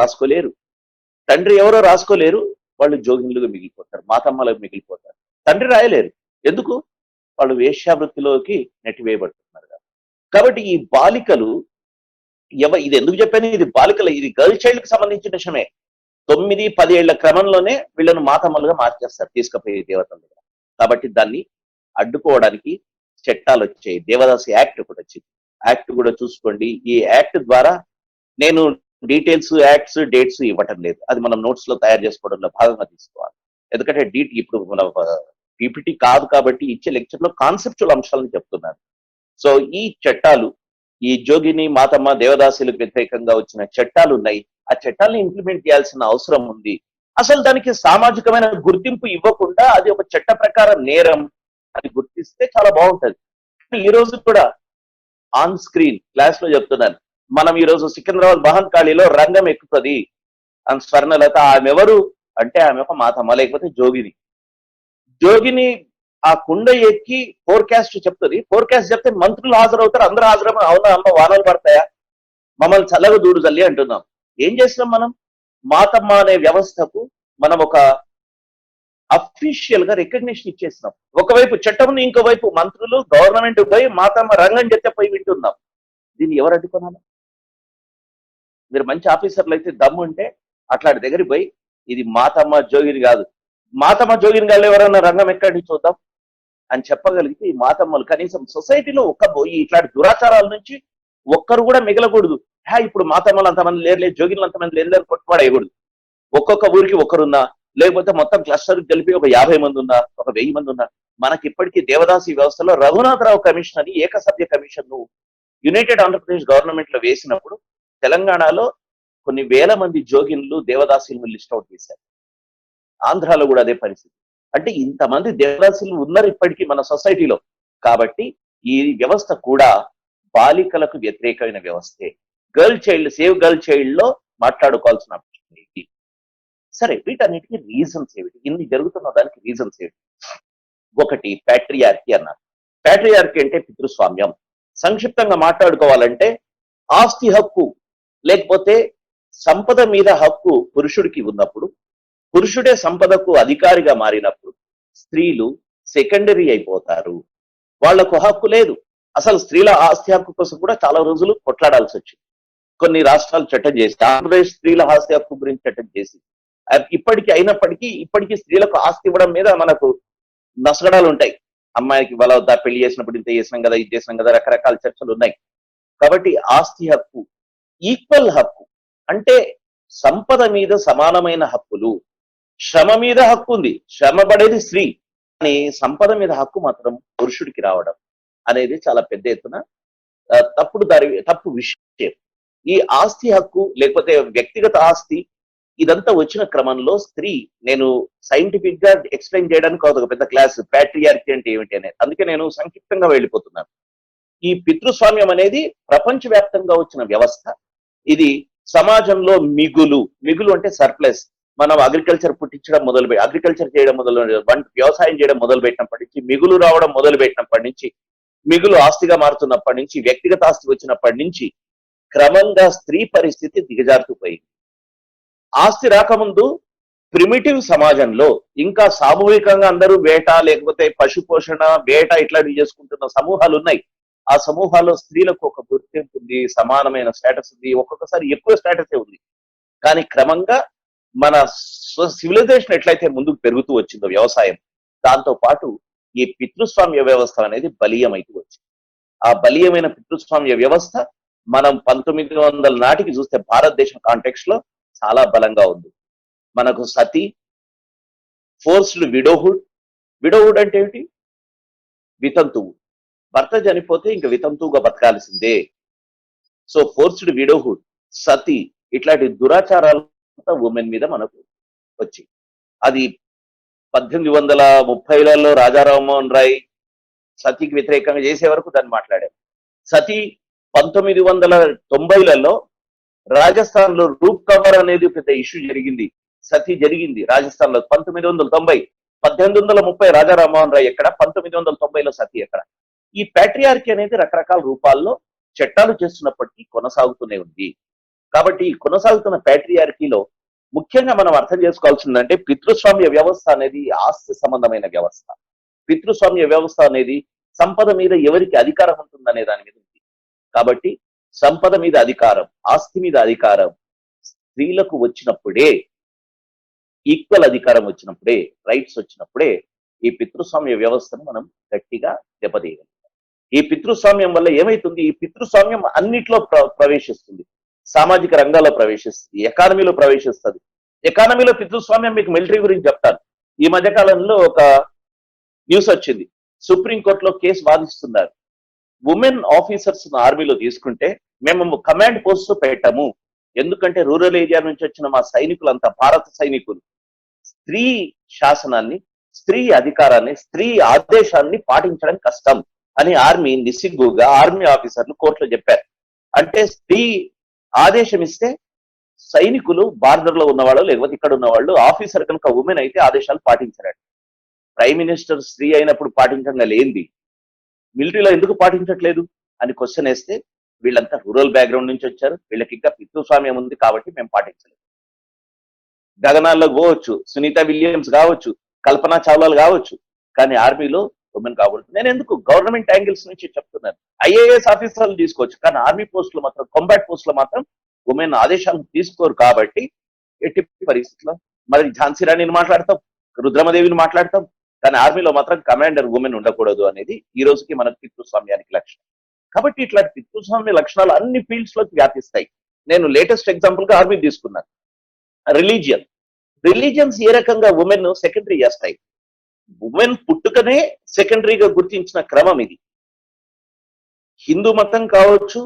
రాసుకోలేరు. వాళ్ళు జోగినులుగా మిగిలిపోతారు, మాతమ్మలకు మిగిలిపోతారు. తండ్రి రాయలేరు. ఎందుకు? వాళ్ళు వేశ్యావృత్తిలోకి నెట్టివేయబడుతున్నారు. కాబట్టి ఈ బాలికలు ఇది ఎందుకు చెప్పాను? ఇది బాలికలు, ఇది గర్ల్ చైల్డ్ కి సంబంధించిన విషయమే. 9-10 ఏళ్ల క్రమంలోనే వీళ్ళను మాతమ్మలుగా మార్చేస్తారు తీసుకుపోయే దేవతల దగ్గర. కాబట్టి దాన్ని అడ్డుకోవడానికి చట్టాలు వచ్చాయి. దేవదాసి యాక్ట్ కూడా వచ్చింది. యాక్ట్ కూడా చూసుకోండి. ఈ యాక్ట్ ద్వారా నేను డీటెయిల్స్, యాక్ట్స్, డేట్స్ ఇవ్వటం లేదు. అది మనం నోట్స్ లో తయారు చేసుకోవడంలో భాగంగా తీసుకోవాలి. ఎందుకంటే ఇప్పుడు మన పీపీటీ కాదు కాబట్టి ఇచ్చే లెక్చర్ లో కాన్సెప్చువల్ అంశాలను చెప్తున్నాను. సో ఈ చట్టాలు, ఈ జోగిని, మాతమ్మ, దేవదాసులకు వ్యతిరేకంగా వచ్చిన చట్టాలు ఉన్నాయి. ఆ చట్టాలను ఇంప్లిమెంట్ చేయాల్సిన అవసరం ఉంది. అసలు దానికి సామాజికమైన గుర్తింపు ఇవ్వకుండా అది ఒక చట్ట ప్రకారం నేరం అని గుర్తిస్తే చాలా బాగుంటది. ఈ రోజు కూడా ఆన్ స్క్రీన్ క్లాస్ లో చెప్తున్నాను, మనం ఈ రోజు సికింద్రాబాద్ మహంకాళిలో రంగం ఎక్కుతుంది అని స్వర్ణలత, ఆమె ఎవరు అంటే ఆమె ఒక మాతమ్మ, లేకపోతే జోగిని. జోగిని ఆ కుండ ఎక్కి ఫోర్కాస్ట్ చెప్తుంది. ఫోర్కాస్ట్ చెప్తే మంత్రులు హాజరవుతారు, అందరూ హాజరమ్మ. అవునా అమ్మ, వానలు పడతాయా, మమ్మల్ని చల్లగా దూడు చల్లి అంటున్నాం. ఏం చేస్తున్నాం మనం? మాతమ్మ అనే వ్యవస్థకు మనం ఒక అఫీషియల్ గా రికగ్నిషన్ ఇచ్చేస్తున్నాం. ఒకవైపు చట్టం, ఇంకోవైపు మంత్రులు, గవర్నమెంట్ పోయి మాతమ్మ రంగం చెప్తే పోయి వింటున్నాం. దీన్ని ఎవరు అడ్డుకున్నాను? మీరు మంచి ఆఫీసర్లు అయితే దమ్ము ఉంటే అట్లాంటి దగ్గరికి పోయి ఇది మాతమ్మ జోగిని కాదు, మాతమ్మ జోగిని కాదు, ఎవరన్నా రంగం ఎక్కడి చూద్దాం అని చెప్పగలిగితే ఈ మాతమ్మలు కనీసం సొసైటీలో ఇట్లాంటి దురాచారాల నుంచి ఒక్కరు కూడా మిగలకూడదు. ఇప్పుడు మాతమ్మలు అంతమంది లేరు, జోగిన్లు అంతమంది లేరు కొట్టుబడేయకూడదు. ఒక్కొక్క ఊరికి ఒకరున్నా, లేకపోతే మొత్తం క్లస్టర్ కలిపి ఒక 50 మంది ఉన్నా, ఒక 1000 మంది ఉన్నా. మనకి ఇప్పటికీ దేవదాసి వ్యవస్థలో రఘునాథరావు కమిషన్ అని ఏకసభ్య కమిషన్ ను యునైటెడ్ ఆంధ్రప్రదేశ్ గవర్నమెంట్ లో వేసినప్పుడు తెలంగాణలో కొన్ని వేల మంది జోగిన్లు, దేవదాసులను లిస్ట్ అవుట్ చేశారు. ఆంధ్రాలో కూడా అదే పరిస్థితి. అంటే ఇంతమంది దేవదాసులు ఉన్నారు ఇప్పటికీ మన సొసైటీలో. కాబట్టి ఈ వ్యవస్థ కూడా బాలికలకు వ్యతిరేకమైన వ్యవస్థే. Girl child, save girl child లో మాట్లాడుకోవాల్సిన ఆపర్చునిటీ. సరే, వీటన్నిటికీ రీజన్స్ ఏమిటి? ఇన్ని జరుగుతున్న దానికి రీజన్స్ ఏమిటి? ఒకటి ప్యాట్రియార్కీ అన్నారు. ప్యాట్రియార్కీ అంటే పితృస్వామ్యం. సంక్షిప్తంగా మాట్లాడుకోవాలంటే ఆస్తి హక్కు లేకపోతే సంపద మీద హక్కు పురుషుడికి ఉన్నప్పుడు పురుషుడే సంపదకు అధికారిగా మారినప్పుడు స్త్రీలు సెకండరీ అయిపోతారు. వాళ్లకు హక్కు లేదు. అసలు స్త్రీల ఆస్తి హక్కు కోసం కూడా చాలా రోజులు కొట్లాడాల్సి వచ్చింది. కొన్ని రాష్ట్రాలు చట్టం చేసి, ఆంధ్రప్రదేశ్ స్త్రీల ఆస్తి హక్కు గురించి చట్టం చేసి, ఇప్పటికీ స్త్రీలకు ఆస్తి ఇవ్వడం మీద మనకు నసగడాలు ఉంటాయి. అమ్మాయికి వద్దా, పెళ్లి చేసినప్పుడు ఇంత చేసినాం కదా, ఇది చేసినాం కదా, రకరకాల చర్చలు ఉన్నాయి. కాబట్టి ఆస్తి హక్కు, ఈక్వల్ హక్కు అంటే సంపద మీద సమానమైన హక్కులు. శ్రమ మీద హక్కు ఉంది, శ్రమ పడేది స్త్రీ, కానీ సంపద మీద హక్కు మాత్రం పురుషుడికి రావడం అనేది చాలా పెద్ద ఎత్తున తప్పు విషయం. ఈ ఆస్తి హక్కు లేకపోతే వ్యక్తిగత ఆస్తి ఇదంతా వచ్చిన క్రమంలో స్త్రీ, నేను సైంటిఫిక్ గా ఎక్స్ప్లెయిన్ చేయడానికి ఒక పెద్ద క్లాస్ ప్యాట్రియార్కీ అంటే ఏమిటి అనేది, అందుకే నేను సంక్షిప్తంగా వెళ్ళిపోతున్నాను. ఈ పితృస్వామ్యం అనేది ప్రపంచవ్యాప్తంగా వచ్చిన వ్యవస్థ. ఇది సమాజంలో మిగులు అంటే సర్ప్లస్. మనం అగ్రికల్చర్ చేయడం వ్యవసాయం చేయడం మొదలు పెట్టినప్పటి నుంచి, మిగులు రావడం మొదలు పెట్టినప్పటి నుంచి, మిగులు ఆస్తిగా మారుతున్నప్పటి నుంచి, వ్యక్తిగత ఆస్తి వచ్చినప్పటి నుంచి క్రమంగా స్త్రీ పరిస్థితి దిగజారుతూ పోయింది. ఆస్తి రాకముందు ప్రిమిటివ్ సమాజంలో ఇంకా సామూహికంగా అందరూ వేట లేకపోతే పశు పోషణ, వేట ఇట్లాంటివి చేసుకుంటున్న సమూహాలు ఉన్నాయి. ఆ సమూహాల్లో స్త్రీలకు ఒక గుర్తింపు ఉంది, సమానమైన స్టేటస్ ఉంది, ఒక్కొక్కసారి ఎక్కువ స్టేటసే ఉంది. కానీ క్రమంగా మన సివిలైజేషన్ ఎట్లయితే ముందుకు పెరుగుతూ వచ్చిందో వ్యవసాయం, దాంతో పాటు ఈ పితృస్వామ్య వ్యవస్థ అనేది బలీయమైతూ వచ్చింది. ఆ బలీయమైన పితృస్వామ్య వ్యవస్థ మనం 1900 నాటికి చూస్తే భారతదేశం కాంటెక్స్ట్ లో చాలా బలంగా ఉంది. మనకు సతీ, ఫోర్స్డ్ విడోహుడ్ అంటే ఏమిటి? వితంతువు. భర్త చనిపోతే ఇంక వితంతువుగా బతకాల్సిందే. సో ఫోర్స్డ్ విడోహుడ్, సతీ, ఇట్లాంటి దురాచారాలు ఉమెన్ మీద మనకు వచ్చి, అది 1830లలో రాజా రామ్మోహన్ రాయ్ సతీకి వ్యతిరేకంగా చేసే వరకు దాన్ని మాట్లాడారు. సతీ 1990లలో రాజస్థాన్ లో రూప్ కవర్ అనేది పెద్ద ఇష్యూ జరిగింది. సతీ జరిగింది రాజస్థాన్ లో 1990. 1830 రాజా రామ్మోహన్ రాయ్ ఎక్కడ, 1990లో సతీ ఎక్కడ? ఈ ప్యాట్రియార్కీ అనేది రకరకాల రూపాల్లో చట్టాలు చేస్తున్నప్పటికీ కొనసాగుతూనే ఉంది. కాబట్టి ఈ కొనసాగుతున్న ప్యాట్రియార్కీలో ముఖ్యంగా మనం అర్థం చేసుకోవాల్సిందంటే, పితృస్వామ్య వ్యవస్థ అనేది ఆస్తి సంబంధమైన వ్యవస్థ. పితృస్వామ్య వ్యవస్థ అనేది సంపద మీద ఎవరికి అధికారం ఉంటుందనే దాని మీద ఉంది. కాబట్టి సంపద మీద అధికారం, ఆస్తి మీద అధికారం స్త్రీలకు వచ్చినప్పుడే, ఈక్వల్ అధికారం వచ్చినప్పుడే, రైట్స్ వచ్చినప్పుడే ఈ పితృస్వామ్య వ్యవస్థను మనం గట్టిగా దెబ్బతీయగలుగుతాం. ఈ పితృస్వామ్యం వల్ల ఏమైతుంది? ఈ పితృస్వామ్యం అన్నిట్లో ప్రవేశిస్తుంది. సామాజిక రంగాల్లో ప్రవేశిస్తుంది, ఎకానమీలో ప్రవేశిస్తుంది. ఎకానమీలో పితృస్వామ్యం, మీకు మిలిటరీ గురించి చెప్తాను. ఈ మధ్య కాలంలో ఒక న్యూస్ వచ్చింది, సుప్రీంకోర్టులో కేసు వాదిస్తున్నారు. ఉమెన్ ఆఫీసర్స్ ఆర్మీలో తీసుకుంటే మేము కమాండ్ పోస్ట్ పెట్టము, ఎందుకంటే రూరల్ ఏరియా నుంచి వచ్చిన మా సైనికులంతా భారత సైనికులు స్త్రీ శాసనాన్ని, స్త్రీ అధికారాన్ని, స్త్రీ ఆదేశాన్ని పాటించడం కష్టం అని ఆర్మీ నిస్సిగ్గుగా ఆర్మీ ఆఫీసర్లు కోర్టులో చెప్పారు. అంటే స్త్రీ ఆదేశం ఇస్తే సైనికులు, బార్డర్ లో ఉన్నవాళ్ళు లేకపోతే ఇక్కడ ఉన్నవాళ్ళు, ఆఫీసర్ కనుక ఉమెన్ అయితే ఆదేశాలు పాటించరాడు. ప్రైమ్ మినిస్టర్ స్త్రీ అయినప్పుడు పాటించడం లేనిది మిలిటరీలో ఎందుకు పాటించట్లేదు అని క్వశ్చన్ వేస్తే, వీళ్ళంతా రూరల్ బ్యాక్గ్రౌండ్ నుంచి వచ్చారు, వీళ్ళకి ఇంకా పితృస్వామ్యం ఉంది కాబట్టి మేము పాటించలేదు. గగనాల్లో పోవచ్చు, సునీత విలియమ్స్ కావచ్చు, కల్పనా చావ్లాలు కావచ్చు, కానీ ఆర్మీలో ఉమెన్ కాకూడదు. నేను ఎందుకు గవర్నమెంట్ యాంగిల్స్ నుంచి చెప్తున్నాను. ఐఏఎస్ ఆఫీసర్లు తీసుకోవచ్చు, కానీ ఆర్మీ పోస్టులు మాత్రం, కాంబాట్ పోస్టులు మాత్రం ఉమెన్ ఆదేశాలను తీసుకోరు. కాబట్టి ఎట్టి పరిస్థితుల్లో మరి ఝాన్సీ రాణిని మాట్లాడతాం, రుద్రమదేవిని మాట్లాడతాం, కానీ ఆర్మీలో మాత్రం కమాండర్ ఉమెన్ ఉండకూడదు అనేది ఈ రోజుకి మనకు పితృస్వామ్యానికి లక్షణం. కాబట్టి ఇట్లాంటి పితృస్వామ్య లక్షణాలు అన్ని ఫీల్డ్స్ లోకి వ్యాపిస్తాయి. నేను లేటెస్ట్ ఎగ్జాంపుల్ గా ఆర్మీ తీసుకున్నాను. రిలీజియన్స్ ఏ రకంగా ఉమెన్ సెకండరీ చేస్తాయి. ఉమెన్ పుట్టుకనే సెకండరీగా గుర్తించిన క్రమం ఇది. హిందూ మతం కావచ్చు,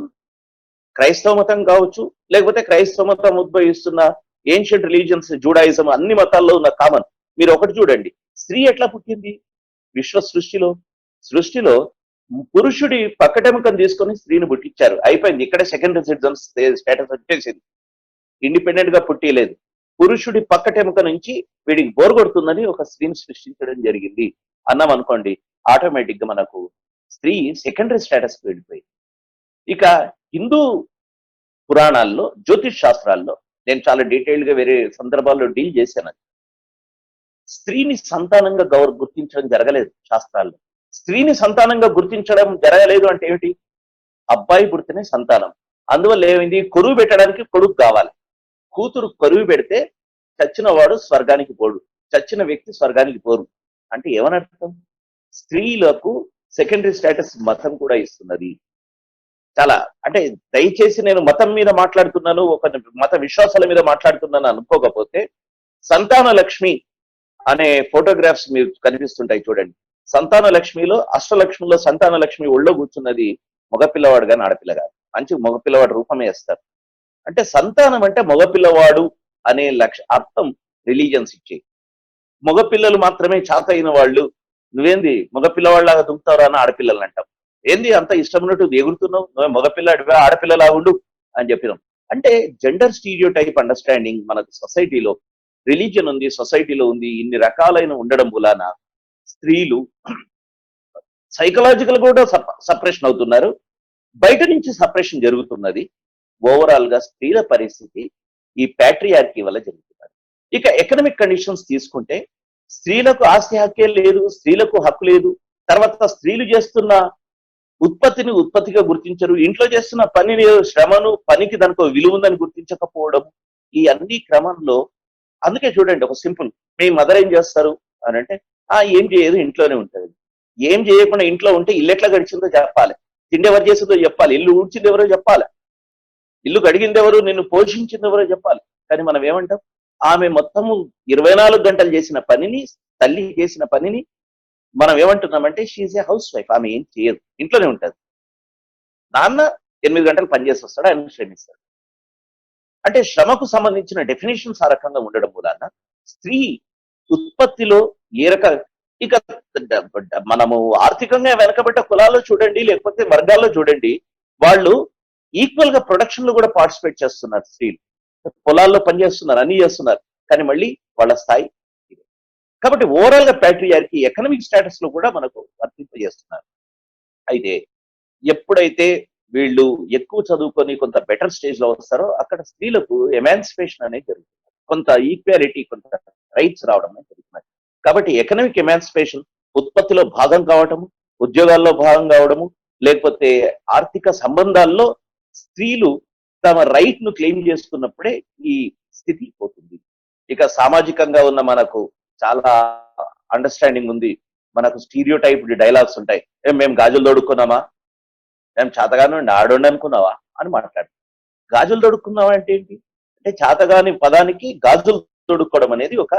క్రైస్తవ మతం కావచ్చు, లేకపోతే క్రైస్తవ మతం ఉద్భవిస్తున్న ఏన్షియంట్ రిలీజియన్స్, జూడాయిజం, అన్ని మతాల్లో ఉన్న కామన్. మీరు ఒకటి చూడండి, స్త్రీ ఎట్లా పుట్టింది? విశ్వ సృష్టిలో పురుషుడి పక్కటెముకను తీసుకొని స్త్రీని పుట్టించారు, అయిపోయింది. ఇక్కడే సెకండరీ సిటిజన్ స్టేటస్ వచ్చేసింది. ఇండిపెండెంట్ గా పుట్టిలేదు. పురుషుడి పక్కటెముక నుంచి వీడికి బోర్ కొడుతుందని ఒక స్త్రీని సృష్టించడం జరిగింది అన్నాం అనుకోండి, ఆటోమేటిక్ గా మనకు స్త్రీ సెకండరీ స్టేటస్ వెళ్ళిపోయింది. ఇక హిందూ పురాణాల్లో, జ్యోతిష్ శాస్త్రాల్లో నేను చాలా డీటెయిల్డ్ గా వేరే సందర్భాల్లో డీల్ చేశాను. స్త్రీని సంతానంగా గుర్తించడం జరగలేదు శాస్త్రాల్లో. స్త్రీని సంతానంగా గుర్తించడం జరగలేదు అంటే ఏమిటి? అబ్బాయి పుడితేనే సంతానం. అందువల్ల ఏమైంది? కొరువు పెట్టడానికి కొడుకు కావాలి. కూతురు కరువు పెడితే చచ్చిన వాడు స్వర్గానికి పోడు, చచ్చిన వ్యక్తి స్వర్గానికి పోరు. అంటే ఏమనర్థం? స్త్రీలకు సెకండరీ స్టేటస్ మతం కూడా ఇస్తున్నది. చాలా అంటే దయచేసి నేను మతం మీద మాట్లాడుతున్నాను, ఒక మత విశ్వాసాల మీద మాట్లాడుతున్నాను అనుకోకపోతే, సంతాన లక్ష్మి అనే ఫోటోగ్రాఫ్స్ మీరు కనిపిస్తుంటాయి చూడండి. సంతాన లక్ష్మిలో, అష్టలక్ష్మిలో సంతాన లక్ష్మి ఒళ్ళో కూర్చున్నది మగపిల్లవాడు కానీ ఆడపిల్ల కాదు. మంచి మగపిల్లవాడు రూపమే వేస్తారు. అంటే సంతానం అంటే మగపిల్లవాడు అనే అర్థం రిలీజియన్స్ ఇచ్చే. మగపిల్లలు మాత్రమే చేత అయిన వాళ్ళు, నువ్వేంది మగపిల్లవాళ్ళలాగా దుంకుతావురా అని ఆడపిల్లలు అంటాం. ఏంది అంత ఇష్టం ఉన్నట్టు ఎగురుతున్నావు, నువ్వే మగపిల్లాడివా ఆడపిల్లలాగా ఉండు అని చెప్పినాం. అంటే జెండర్ స్టీరియో టైప్ అండర్స్టాండింగ్ మనకు సొసైటీలో, రిలీజియన్ ఉంది, సొసైటీలో ఉంది. ఇన్ని రకాలైన ఉండడం మూలాన స్త్రీలు సైకలాజికల్ కూడా సపరేషన్ అవుతున్నారు, బయట నుంచి సపరేషన్ జరుగుతున్నది. ఓవరాల్ గా స్త్రీల పరిస్థితి ఈ ప్యాట్రియార్కీ వల్ల జరుగుతున్నది. ఇక ఎకనామిక్ కండిషన్స్ తీసుకుంటే, స్త్రీలకు ఆస్తి హక్కే లేదు, స్త్రీలకు హక్కు లేదు. తర్వాత స్త్రీలు చేస్తున్న ఉత్పత్తిని ఉత్పత్తిగా గుర్తించరు, ఇంట్లో చేస్తున్న పనిని, శ్రమను, పనికి దానికి విలువ ఉందని గుర్తించకపోవడం. ఈ అన్ని క్రమంలో అందుకే చూడండి, ఒక సింపుల్, మీ మదర్ ఏం చేస్తారు అని అంటే, ఏం చేయదు, ఇంట్లోనే ఉంటుంది. ఏం చేయకుండా ఇంట్లో ఉంటే ఇల్లు ఎట్లా గడిచిందో చెప్పాలి, తిండి ఎవరు చేసిందో చెప్పాలి, ఇల్లు ఊడ్చింది ఎవరో చెప్పాలి, ఇల్లు గడిగింది ఎవరు, నిన్ను పోషించింది ఎవరో చెప్పాలి. కానీ మనం ఏమంటాం? ఆమె మొత్తము 24 గంటలు చేసిన పనిని, తల్లి చేసిన పనిని మనం ఏమంటున్నామంటే షీఈ్ ఏ హౌస్ వైఫ్, ఆమె ఏం చేయదు, ఇంట్లోనే ఉంటుంది. నాన్న 8 గంటలు పనిచేసి వస్తాడు, ఆయన శ్రమిస్తాడు. అంటే శ్రమకు సంబంధించిన డెఫినేషన్స్ ఆ రకంగా ఉండడం మూలాన స్త్రీ ఉత్పత్తిలో ఏ రక, ఇక మనము ఆర్థికంగా వెనకబడ్డ కులాల్లో చూడండి, లేకపోతే వర్గాల్లో చూడండి, వాళ్ళు ఈక్వల్ గా ప్రొడక్షన్ లో కూడా పార్టిసిపేట్ చేస్తున్నారు. స్త్రీలు పొలాల్లో పనిచేస్తున్నారు, అన్ని చేస్తున్నారు, కానీ మళ్ళీ వాళ్ళ స్థాయి ఇదే. కాబట్టి ఓవరాల్ గా ప్యాట్రియార్కీ ఎకనామిక్ స్టేటస్ లో కూడా మనకు వర్తింపజేస్తున్నారు. అయితే ఎప్పుడైతే వీళ్ళు ఎక్కువ చదువుకొని కొంత బెటర్ స్టేజ్ లో వస్తారో, అక్కడ స్త్రీలకు ఎమాన్సిపేషన్ అనేది జరుగుతుంది, కొంత ఈక్వాలిటీ, కొంత రైట్స్ రావడం అనేది జరుగుతుంది. కాబట్టి ఎకనామిక్ ఎమాన్సిపేషన్ ఉత్పత్తిలో భాగం కావటము, ఉద్యోగాల్లో భాగం కావడము, లేకపోతే ఆర్థిక సంబంధాల్లో స్త్రీలు తమ రైట్ ను క్లెయిమ్ చేసుకున్నప్పుడే ఈ స్థితి పోతుంది. ఇక సామాజికంగా ఉన్న మనకు చాలా అండర్స్టాండింగ్ ఉంది. మనకు స్టీరియో టైప్ డైలాగ్స్ ఉంటాయి. మేము గాజులు తోడుకున్నామా, మేము చేతగాను ఆడోండి అనుకున్నావా అని మాట్లాడు. గాజులు తొడుక్కున్నావా అంటే ఏంటి? అంటే చేతగాని పదానికి గాజులు తొడుక్కోవడం అనేది ఒక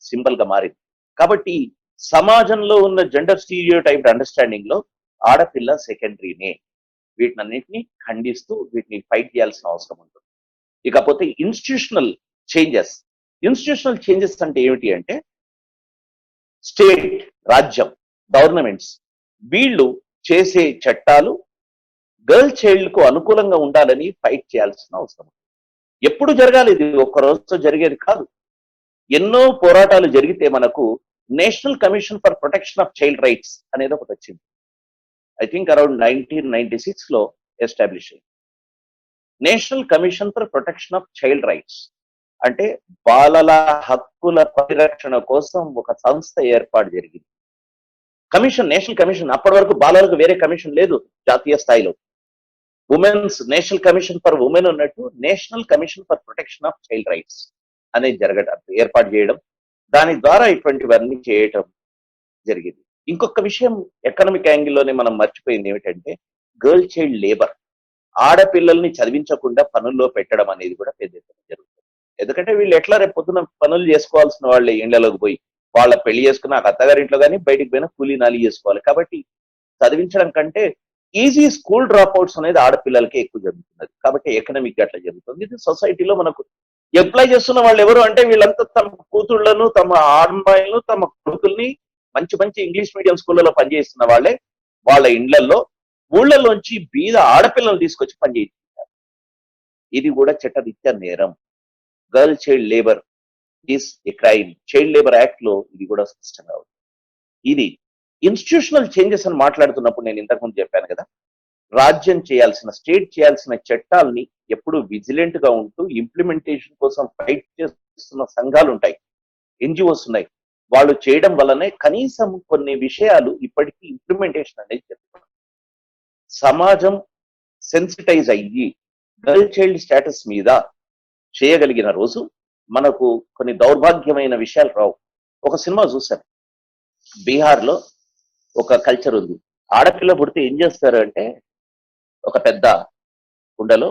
సింబల్ గా మారింది. కాబట్టి సమాజంలో ఉన్న జెండర్ స్టీరియో టైప్ అండర్స్టాండింగ్ లో ఆడపిల్ల సెకండరీనే. వీటినన్నింటినీ ఖండిస్తూ వీటిని ఫైట్ చేయాల్సిన అవసరం ఉంటుంది. ఇకపోతే ఇన్స్టిట్యూషనల్ చేంజెస్. ఇన్స్టిట్యూషనల్ చేంజెస్ అంటే ఏమిటి అంటే, స్టేట్, రాజ్యం, గవర్నమెంట్స్ వీళ్ళు చేసే చట్టాలు గర్ల్ చైల్డ్ కు అనుకూలంగా ఉండాలని ఫైట్ చేయాల్సిన అవసరం. ఎప్పుడు జరగాలి, ఇది ఒక్క రోజుతో జరిగేది కాదు. ఎన్నో పోరాటాలు జరిగితే మనకు national commission for protection of child rights అనేది ఒకటి వచ్చింది. ఐ థింక్ అరౌండ్ 1996 లో ఎస్టాబ్లిష్ అయింది. National commission for protection of child rights అంటే బాలల హక్కుల పరిరక్షణ కోసం ఒక సంస్థ ఏర్పాటు జరిగింది. Commission, national commission. అప్పటి వరకు బాలలకు వేరే కమిషన్ లేదు జాతీయ స్థాయిలో. Women's national commission for women ఉన్నట్టు national commission for protection of child rights అనేది ఏర్పాటు చేయడం, దాని ద్వారా ఇటువంటివన్నీ చేయటం జరిగింది. ఇంకొక విషయం ఎకనామిక్ యాంగిల్లోనే మనం మర్చిపోయింది ఏమిటంటే, గర్ల్ చైల్డ్ లేబర్, ఆడపిల్లల్ని చదివించకుండా పనుల్లో పెట్టడం అనేది కూడా పెద్ద ఎత్తున జరుగుతుంది. ఎందుకంటే వీళ్ళు ఎట్లా రేపు పొద్దున పనులు చేసుకోవాల్సిన వాళ్ళే, ఇళ్లలోకి పోయి వాళ్ళ పెళ్లి చేసుకున్న అత్తగారింట్లో కానీ బయటికి పోయినా కూలీ నాలి చేసుకోవాలి. కాబట్టి చదివించడం కంటే ఈజీ స్కూల్ డ్రాప్ అవుట్స్ అనేది ఆడపిల్లలకే ఎక్కువ జరుగుతున్నది. కాబట్టి ఎకనామిక్ అట్లా జరుగుతుంది. ఇది సొసైటీలో మనకు అప్లై చేస్తున్న వాళ్ళు ఎవరు అంటే, వీళ్ళంతా తమ కూతుళ్లను, తమ అమ్మాయిలను, తమ కొడుకుల్ని మంచి మంచి ఇంగ్లీష్ మీడియం స్కూళ్ళలో పనిచేస్తున్న వాళ్ళే వాళ్ళ ఇండ్లలో, ఊళ్ళలోంచి బీద ఆడపిల్లలు తీసుకొచ్చి పనిచేస్తున్నారు. ఇది కూడా చట్టరీత్యా నేరం. Girl child labour is a crime. Child labour act లో ఇది కూడా స్పష్టంగా ఉంది. ఇది ఇన్స్టిట్యూషనల్ చేంజెస్ అని మాట్లాడుతున్నప్పుడు నేను ఇంతకుముందు చెప్పాను కదా, రాజ్యం చేయాల్సిన, స్టేట్ చేయాల్సిన చట్టాలని ఎప్పుడు విజిలెంట్ గా ఉంటూ ఇంప్లిమెంటేషన్ కోసం ఫైట్ చేస్తున్న సంఘాలు ఉంటాయి, ఎన్జిఓస్ ఉన్నాయి. వాళ్ళు చేయడం వల్లనే కనీసం కొన్ని విషయాలు ఇప్పటికీ ఇంప్లిమెంటేషన్ అనేది చెప్తున్నారు. సమాజం సెన్సిటైజ్ అయ్యి గర్ల్ చైల్డ్ స్టేటస్ మీద చేయగలిగిన రోజు మనకు కొన్ని దౌర్భాగ్యమైన విషయాలు రావు. ఒక సినిమా చూశాను, బీహార్లో ఒక కల్చర్ ఉంది. ఆడపిల్ల పుడితే ఏం చేస్తారు అంటే ఒక పెద్ద కుండలో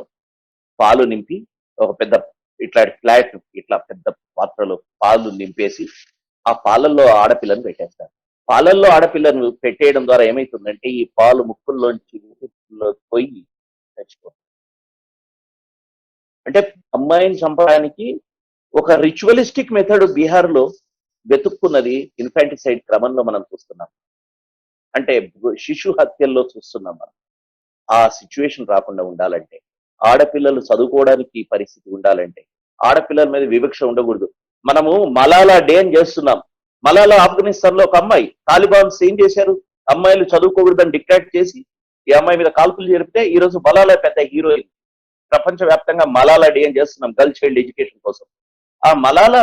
పాలు నింపి ఒక పెద్ద ఇట్లా పెద్ద పాత్రలో పాలు నింపేసి ఆ పాలల్లో ఆడపిల్లను పెట్టేస్తారు. పాలల్లో ఆడపిల్లను పెట్టేయడం ద్వారా ఏమైతుందంటే ఈ పాలు ముక్కుల్లోంచి పోయి చచ్చిపోతుంది. అంటే అమ్మాయిని చంపడానికి ఒక రిచువలిస్టిక్ మెథడ్ బీహార్ లో వెతుక్కున్నది ఇన్ఫాంటిసైడ్ క్రమంలో మనం చూస్తున్నాం. అంటే శిశు హత్యల్లో చూస్తున్నాం మనం. ఆ సిచ్యువేషన్ రాకుండా ఉండాలంటే, ఆడపిల్లలు చదువుకోవడానికి పరిస్థితి ఉండాలంటే, ఆడపిల్లల మీద వివక్ష ఉండకూడదు. మనము మలాలా డే అని చేస్తున్నాం. మలాలా ఆఫ్ఘనిస్తాన్ లో ఒక అమ్మాయి, తాలిబాన్స్ ఏం చేశారు, అమ్మాయిలు చదువుకోకూడదని డిక్లేర్ చేసి ఈ అమ్మాయి మీద కాల్పులు జరిపితే ఈ రోజు మలాలా పెద్ద హీరోయిన్. ప్రపంచ వ్యాప్తంగా మలాలా డే అని చేస్తున్నాం గర్ల్ చైల్డ్ ఎడ్యుకేషన్ కోసం. ఆ మలాలా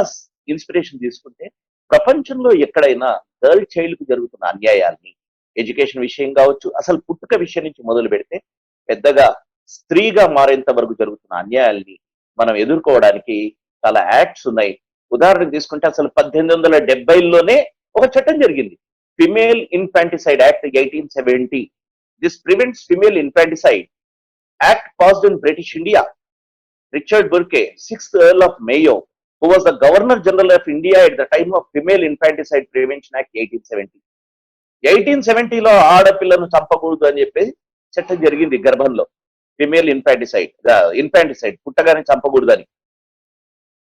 ఇన్స్పిరేషన్ తీసుకుంటే ప్రపంచంలో ఎక్కడైనా గర్ల్ చైల్డ్ కు జరుగుతున్న అన్యాయాల్ని, ఎడ్యుకేషన్ విషయం కావచ్చు, అసలు పుట్టుక విషయం నుంచి మొదలు పెడితే పెద్దగా స్త్రీగా మారేంత వరకు జరుగుతున్న అన్యాయాల్ని మనం ఎదుర్కోవడానికి చాలా యాక్ట్స్ ఉన్నాయి. ఉదాహరణకు తీసుకుంటే అసలు 1870లోనే ఒక చట్టం జరిగింది, female infanticide act 1870. This prevents female infanticide act passed in British India. Richard Burke, 6th Earl of Mayo, who was the Governor General of India at the time of Female Infanticide Prevention Act 1870. 1870లో ఆడపిల్లను చంపకూడదు అని చెప్పి చట్టం జరిగింది గర్భంలో. ఫిమేల్ ఇన్ఫాంటిసైడ్ పుట్టగానే చంపకూడదని.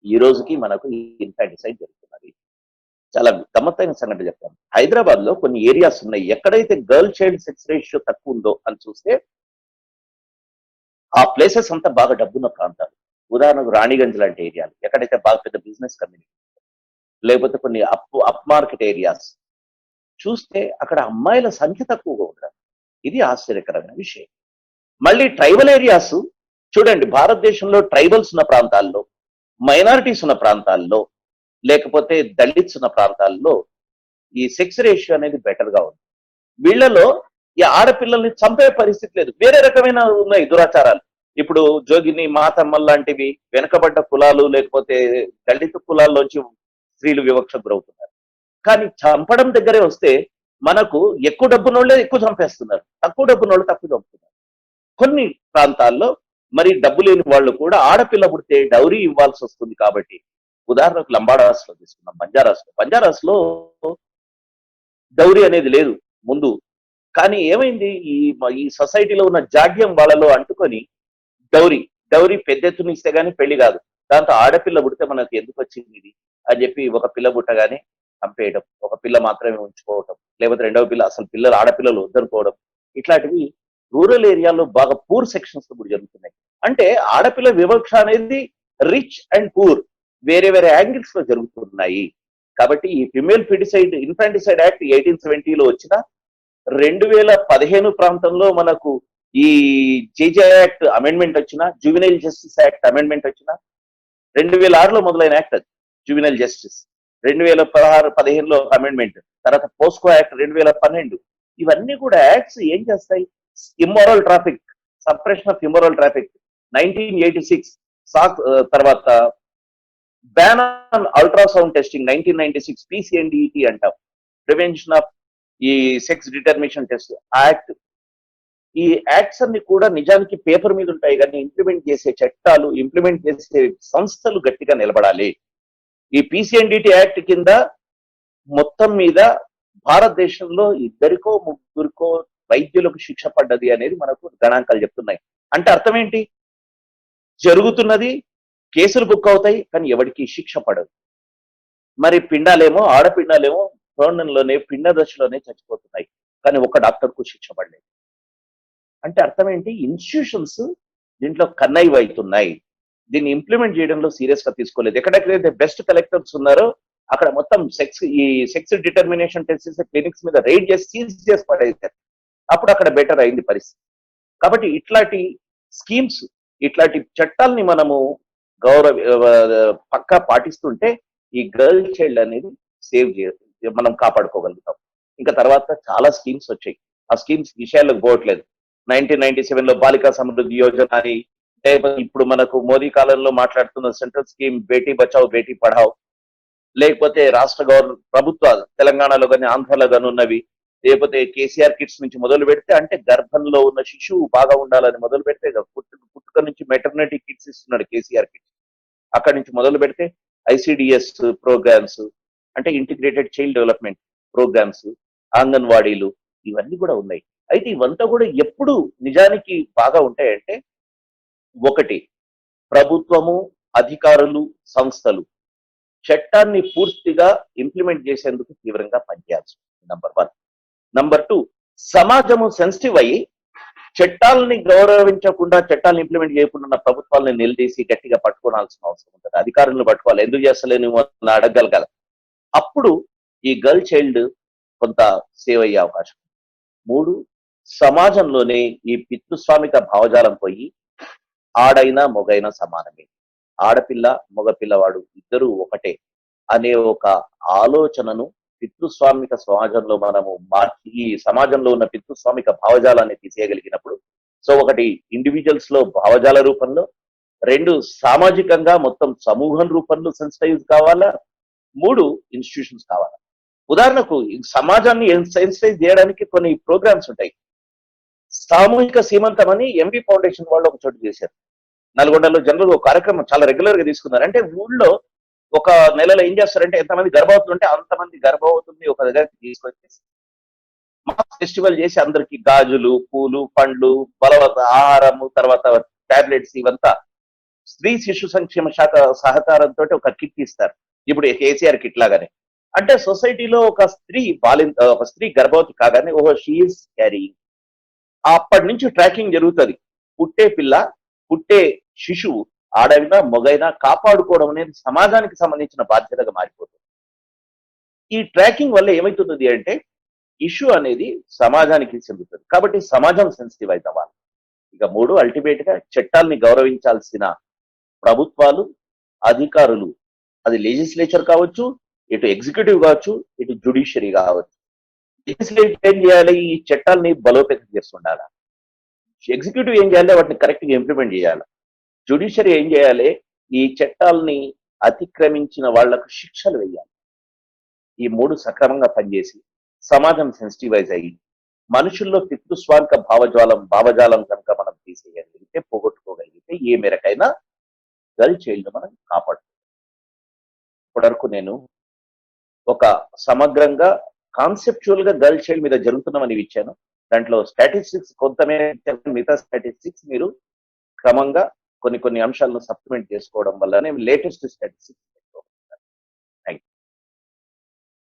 ఈ రోజుకి మనకు ఈ ఇన్ఫాంటిసైడ్ జరుగుతున్నది. చాలా గమ్మత్తైన సంఘటన చెప్తాను. హైదరాబాద్ లో కొన్ని ఏరియాస్ ఉన్నాయి, ఎక్కడైతే గర్ల్ చైల్డ్ సెక్స్ రేషియో తక్కువ ఉందో అని చూస్తే ఆ ప్లేసెస్ అంతా బాగా డబ్బున్న ప్రాంతాలు. ఉదాహరణకు రాణిగంజ్ లాంటి ఏరియాలు, ఎక్కడైతే బాగా పెద్ద బిజినెస్ కమ్యూనిటీ, లేకపోతే కొన్ని అప్ మార్కెట్ ఏరియాస్ చూస్తే అక్కడ అమ్మాయిల సంఖ్య తక్కువగా ఉండడం, ఇది ఆశ్చర్యకరమైన విషయం. మళ్ళీ ట్రైబల్ ఏరియాస్ చూడండి, భారతదేశంలో ట్రైబల్స్ ఉన్న ప్రాంతాల్లో, మైనారిటీస్ ఉన్న ప్రాంతాల్లో, లేకపోతే దళిత్స్ ఉన్న ప్రాంతాల్లో ఈ సెక్స్ రేషియో అనేది బెటర్ గా ఉంది. వీళ్ళలో ఈ ఆడపిల్లల్ని చంపే పరిస్థితి లేదు. వేరే రకమైన ఉన్నాయి దురాచారాలు. ఇప్పుడు జోగిని, మాతమ్మల్ లాంటివి వెనకబడ్డ కులాలు లేకపోతే దళిత కులాల్లోంచి స్త్రీలు వివక్షకు గురవుతున్నారు. కానీ చంపడం దగ్గరే వస్తే మనకు ఎక్కువ డబ్బునోళ్ళే ఎక్కువ చంపేస్తున్నారు, తక్కువ డబ్బునోళ్ళు తక్కువ చంపుతున్నారు. కొన్ని ప్రాంతాల్లో మరి డబ్బు లేని వాళ్ళు కూడా ఆడపిల్ల పుడితే డౌరీ ఇవ్వాల్సి వస్తుంది. కాబట్టి ఉదాహరణకు లంబాడాస్ లో తీసుకున్నాం, బంజారాస్ లో డౌరీ అనేది లేదు ముందు. కానీ ఏమైంది, ఈ సొసైటీలో ఉన్న జాడ్యం వాళ్ళలో అంటుకొని డౌరీ పెద్ద ఎత్తున ఇస్తే గానీ పెళ్లి కాదు, దాంతో ఆడపిల్ల పుడితే మనకు ఎందుకు వచ్చింది ఇది అని చెప్పి ఒక పిల్ల పుట్టగానే చంపేయడం, ఒక పిల్ల మాత్రమే ఉంచుకోవటం, లేకపోతే రెండవ పిల్ల, అసలు ఆడపిల్లలు వద్దనుకోవడం, ఇట్లాంటివి రూరల్ ఏరియాలో బాగా పూర్ సెక్షన్స్ లో కూడా జరుగుతున్నాయి. అంటే ఆడపిల్ల వివక్ష అనేది రిచ్ అండ్ పూర్ వేరే యాంగిల్స్ లో జరుగుతున్నాయి. కాబట్టి ఈ ఫిమేల్ ఇన్ఫాంటిసైడ్ యాక్ట్ 1870లో వచ్చిన 2015 ప్రాంతంలో మనకు ఈ జేజే యాక్ట్ అమెండ్మెంట్ వచ్చిన, జువెనైల్ జస్టిస్ యాక్ట్ అమెండ్మెంట్ వచ్చిన, 2006లో మొదలైన యాక్ట్ అది జువెనైల్ జస్టిస్. 2015లో అమెండ్మెంట్, తర్వాత పోస్కో యాక్ట్ 2012. ఇవన్నీ కూడా యాక్ట్స్ ఏం చేస్తాయి, immoral traffic, suppression of immoral traffic 1986, తర్వాత ban on ultrasound testing 1996, PCNDT అంటాం, ప్రివెన్షన్ ఆఫ్ ఈ సెక్స్ డిటర్మినేషన్ టెస్ట్ యాక్ట్. ఈ యాక్ట్స్ అన్ని కూడా నిజానికి పేపర్ మీద ఉంటాయి, కానీ ఇంప్లిమెంట్ చేసే చట్టాలు, ఇంప్లిమెంట్ చేసే సంస్థలు గట్టిగా నిలబడాలి. ఈ PCNDT యాక్ట్ కింద మొత్తం మీద భారతదేశంలో 2-3 వైద్యులకు శిక్ష పడ్డది అనేది మనకు గణాంకాలు చెప్తున్నాయి. అంటే అర్థం ఏంటి, జరుగుతున్నది, కేసులు బుక్ అవుతాయి, కానీ ఎవరికి శిక్ష పడదు. మరి ఆడపిండాలేమో పూర్ణంలోనే పిండ దశలోనే చచ్చిపోతున్నాయి, కానీ ఒక్క డాక్టర్ కు శిక్ష పడలేదు. అంటే అర్థం ఏంటి, ఇన్స్టిట్యూషన్స్ దీంట్లో కన్నైవ్ అవుతున్నాయి, దీన్ని ఇంప్లిమెంట్ చేయడంలో సీరియస్ గా తీసుకోలేదు. ఎక్కడెక్కడైతే బెస్ట్ కలెక్టర్స్ ఉన్నారో అక్కడ మొత్తం సెక్స్ డిటర్మినేషన్ టెస్ట్ క్లినిక్స్ మీద రైడ్ చేసి సీజ్ చేసి పడేశారు. అప్పుడు అక్కడ బెటర్ అయింది పరిస్థితి. కాబట్టి ఇట్లాంటి స్కీమ్స్, ఇట్లాంటి చట్టాలని మనము పక్కా పాటిస్తుంటే ఈ గర్ల్ చైల్డ్ అనేది సేవ్ మనం కాపాడుకోగలుగుతాం. ఇంకా తర్వాత చాలా స్కీమ్స్ వచ్చాయి. ఆ స్కీమ్స్ విషయాల్లోకి పోవట్లేదు. 1997 లో బాలికా సమృద్ధి యోజన అని, లేకపోతే ఇప్పుడు మనకు మోదీ కాలంలో మాట్లాడుతున్న సెంట్రల్ స్కీమ్ బేటీ బచావ్ బేటీ పఢావ్, లేకపోతే రాష్ట్ర ప్రభుత్వాలు తెలంగాణలో కానీ ఆంధ్రలో కానీ ఉన్నవి, లేకపోతే కేసీఆర్ కిట్స్ నుంచి మొదలు పెడితే, అంటే గర్భంలో ఉన్న శిశువు బాగా ఉండాలని మొదలు పెడితే పుట్టుక నుంచి మెటర్నిటీ కిట్స్ ఇస్తున్నాడు కేసీఆర్ కిట్స్. అక్కడి నుంచి మొదలు పెడితే ఐసిడిఎస్ ప్రోగ్రామ్స్, అంటే ఇంటిగ్రేటెడ్ చైల్డ్ డెవలప్మెంట్ ప్రోగ్రామ్స్, అంగన్వాడీలు, ఇవన్నీ కూడా ఉన్నాయి. అయితే ఇవంతా కూడా ఎప్పుడు నిజానికి బాగా ఉంటాయంటే, ఒకటి, ప్రభుత్వము, అధికారులు, సంస్థలు చట్టాన్ని పూర్తిగా ఇంప్లిమెంట్ చేసేందుకు తీవ్రంగా పనిచేయాల్సి నంబర్ 1. నంబర్ 2, సమాజము సెన్సిటివ్ అయ్యి చట్టాలని గౌరవించకుండా, చట్టాలను ఇంప్లిమెంట్ చేయకుండా ఉన్న ప్రభుత్వాలను నిలదీసి గట్టిగా పట్టుకోవాల్సిన అవసరం ఉంటుంది. అధికారులను పట్టుకోవాలి, ఎందుకు చేస్తలేను అని అడగగలగాలి. అప్పుడు ఈ గర్ల్ చైల్డ్ కొంత సేవ్ అయ్యే అవకాశం. 3, సమాజంలోనే ఈ పితృస్వామిక భావజాలం పోయి ఆడైనా మొగైనా సమానమే, ఆడపిల్ల మగపిల్లవాడు ఇద్దరూ ఒకటే అనే ఒక ఆలోచనను పితృస్వామిక సమాజంలో మనము మార్చి, ఈ సమాజంలో ఉన్న పితృస్వామిక భావజాలాన్ని తీసేయగలిగినప్పుడు, సో ఒకటి ఇండివిజువల్స్ లో భావజాల రూపంలో, 2 సామాజికంగా మొత్తం సమూహం రూపంలో సెన్సిటైజ్ కావాలా, 3 ఇన్స్టిట్యూషన్స్ కావాలా. ఉదాహరణకు ఈ సమాజాన్ని సెన్సిటైజ్ చేయడానికి కొన్ని ప్రోగ్రామ్స్ ఉంటాయి. సామూహిక సీమంతం అని ఎంవి ఫౌండేషన్ వాళ్ళు ఒక చోటు చేశారు. నల్గొండలో జనరల్ ఒక కార్యక్రమం చాలా రెగ్యులర్ గా తీసుకున్నారు. అంటే ఊళ్ళో ఒక నెలలో ఏం చేస్తారంటే, ఎంతమంది గర్భవతులు ఉంటే అంతమంది గర్భవతుల్ని ఒక దగ్గరికి తీసుకొచ్చేసి మాస్ ఫెస్టివల్ చేసి అందరికి గాజులు, పూలు, పండ్లు, బలవత ఆహారము, తర్వాత టాబ్లెట్స్, ఇవంతా స్త్రీ శిశు సంక్షేమ శాఖ సహకారంతో ఒక కిట్ ఇస్తారు. ఇప్పుడు కేసీఆర్ కిట్ లాగానే. అంటే సొసైటీలో ఒక స్త్రీ గర్భవతి కాగానే, ఓహో షీఈస్ క్యారింగ్, అప్పటి నుంచి ట్రాకింగ్ జరుగుతుంది. పుట్టే శిశువు ఆడైనా మొగైనా కాపాడుకోవడం అనేది సమాజానికి సంబంధించిన బాధ్యతగా మారిపోతుంది. ఈ ట్రాకింగ్ వల్ల ఏమవుతున్నది అంటే, ఇష్యూ అనేది సమాజానికి చెందుతుంది. కాబట్టి సమాజం సెన్సిటివ్ అవుతావాలి. ఇక 3, అల్టిమేట్ గా చట్టాలని గౌరవించాల్సిన ప్రభుత్వాలు, అధికారులు, అది లెజిస్లేచర్ కావచ్చు, ఇటు ఎగ్జిక్యూటివ్ కావచ్చు, ఇటు జ్యుడిషియరీ కావచ్చు. లెజిస్లేటివ్ ఏం చేయాలి, ఈ చట్టాలని బలోపేతం చేస్తుండాలి. ఎగ్జిక్యూటివ్ ఏం చేయాలి, వాటిని కరెక్ట్ గా ఇంప్లిమెంట్ చేయాలి. జ్యుడిషియరీ ఏం చేయాలి, ఈ చట్టాలని అతిక్రమించిన వాళ్లకు శిక్షలు వేయాలి. ఈ 3 సక్రమంగా పనిచేసి సమాజం సెన్సిటివైజ్ అయ్యి మనుషుల్లో పితృస్వామిక భావజాలం కనుక మనం తీసేయగలిగితే, పోగొట్టుకోగలిగితే, ఏ మేరకైనా గర్ల్ చైల్డ్ మనం కాపాడుతాం. ఇప్పటివరకు నేను ఒక సమగ్రంగా కాన్సెప్చువల్ గా గర్ల్ చైల్డ్ మీద జరుగుతున్నవని ఇచ్చాను. దాంట్లో స్టాటిస్టిక్స్ కొంతమేర, మిగతా స్టాటిస్టిక్స్ మీరు క్రమంగా కొన్ని అంశాలను సప్లిమెంట్ చేసుకోవడం వల్లనే latest statistics.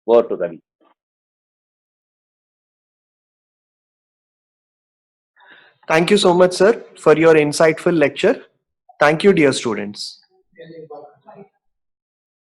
Over to Ravi.
Thank you so much, sir, for your insightful lecture. Thank you, dear students.